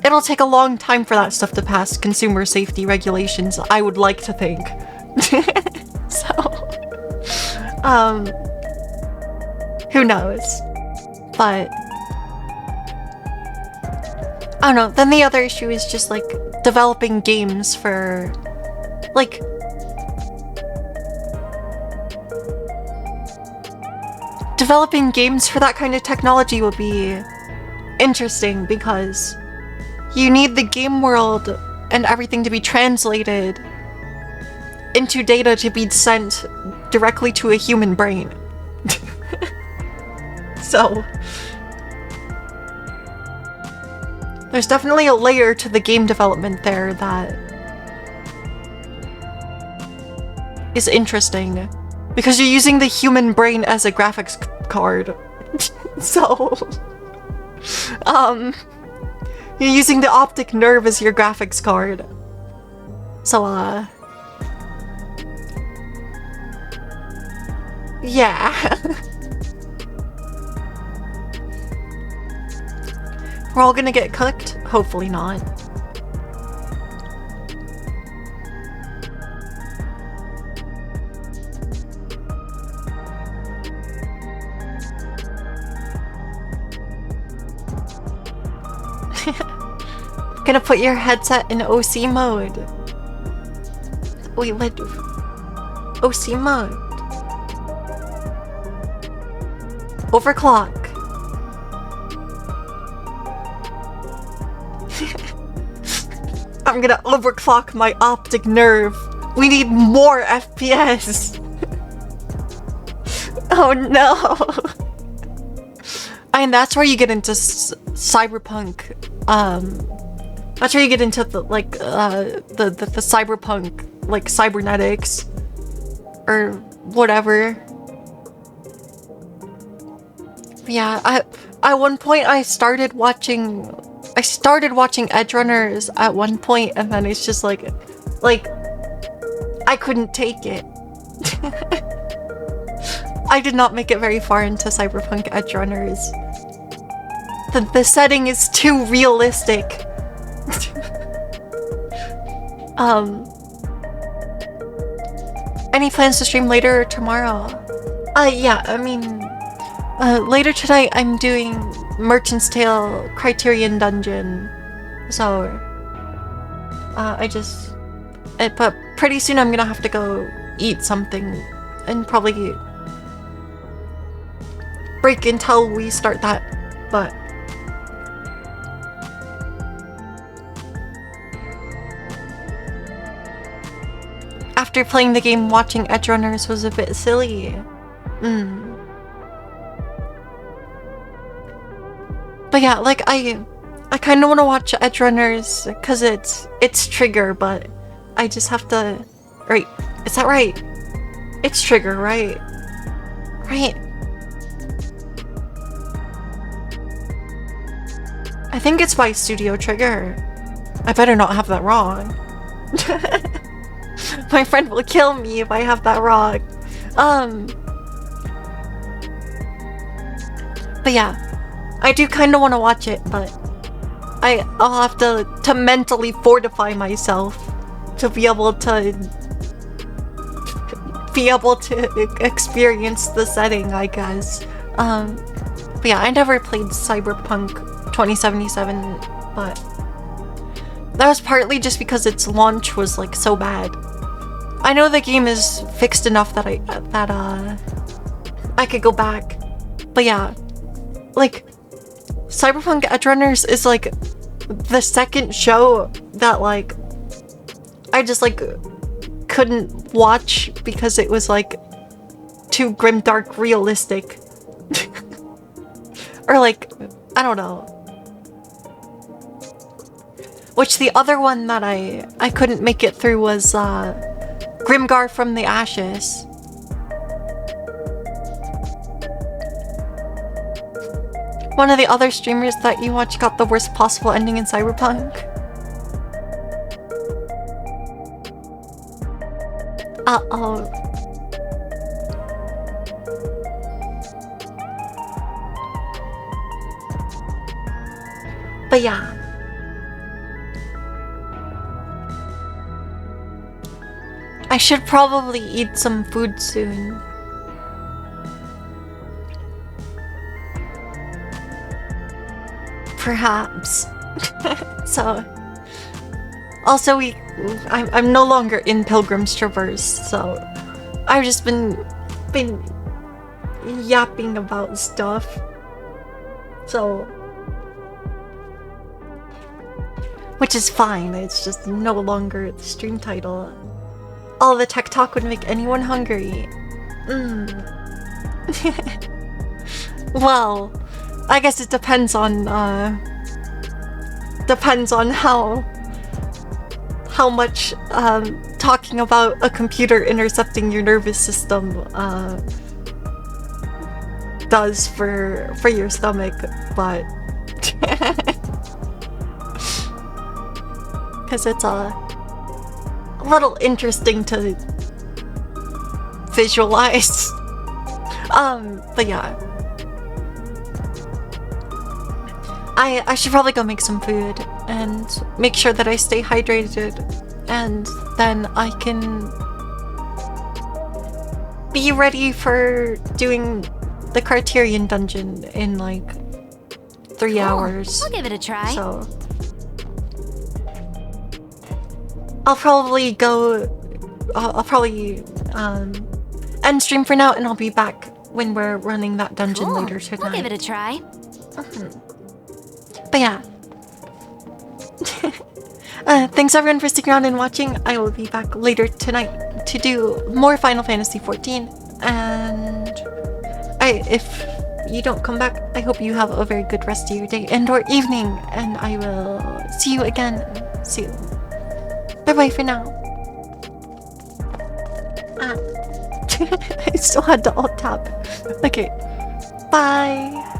it'll take a long time for that stuff to pass consumer safety regulations, I would like to think. So, who knows? But I don't know. Then the other issue is just like developing games for like that kind of technology would be interesting, because you need the game world and everything to be translated into data to be sent directly to a human brain. So there's definitely a layer to the game development there that is interesting, because you're using the human brain as a graphics card. So you're using the optic nerve as your graphics card. So yeah. We're all gonna get cooked? Hopefully not. Gonna put your headset in OC mode. Wait, what? OC mode. Overclock. I'm gonna overclock my optic nerve. We need more FPS. Oh no. And that's where you get into cyberpunk. That's where you get into the the cyberpunk, like cybernetics or whatever. Yeah, at one point I started watching Edgerunners at one point, and then it's just like I couldn't take it. I did not make it very far into Cyberpunk Edgerunners. The setting is too realistic. Any plans to stream later or tomorrow? Yeah, I mean, later tonight I'm doing Merchant's Tale Criterion Dungeon. So, but pretty soon I'm gonna have to go eat something and probably break until we start that, but after playing the game, watching Edgerunners was a bit silly. But yeah, like I kind of want to watch Edgerunners because it's Trigger, but I just have to. Right? Is that right? It's Trigger, right? Right. I think it's by Studio Trigger. I better not have that wrong. My friend will kill me if I have that wrong. But yeah, I do kind of want to watch it, but I'll have to mentally fortify myself to be able to experience the setting, I guess. But yeah, I never played Cyberpunk 2077, but that was partly just because its launch was like so bad. I know the game is fixed enough that I could go back, but yeah, like Cyberpunk Edgerunners is like the second show that like I just like couldn't watch because it was like too grimdark realistic. Or like, I don't know. Which the other one that I couldn't make it through was Grimgar from the Ashes. One of the other streamers that you watch got the worst possible ending in Cyberpunk. Uh-oh. But yeah. I should probably eat some food soon. Perhaps. So, also I'm no longer in Pilgrims Traverse, so I've just been yapping about stuff. So, which is fine. It's just no longer the stream title. All the tech talk would make anyone hungry. Well, I guess it depends on how much talking about a computer intercepting your nervous system does for your stomach, but because it's a little interesting to visualize. But yeah, I should probably go make some food and make sure that I stay hydrated, and then I can be ready for doing the Criterion dungeon in like 3 hours. I'll give it a try. So I'll probably end stream for now, and I'll be back when we're running that dungeon later tonight. I'll give it a try. But yeah. Thanks everyone for sticking around and watching. I will be back later tonight to do more Final Fantasy XIV. And if you don't come back, I hope you have a very good rest of your day and or evening. And I will see you again soon. Bye bye for now. I still had to alt tab. Okay. Bye.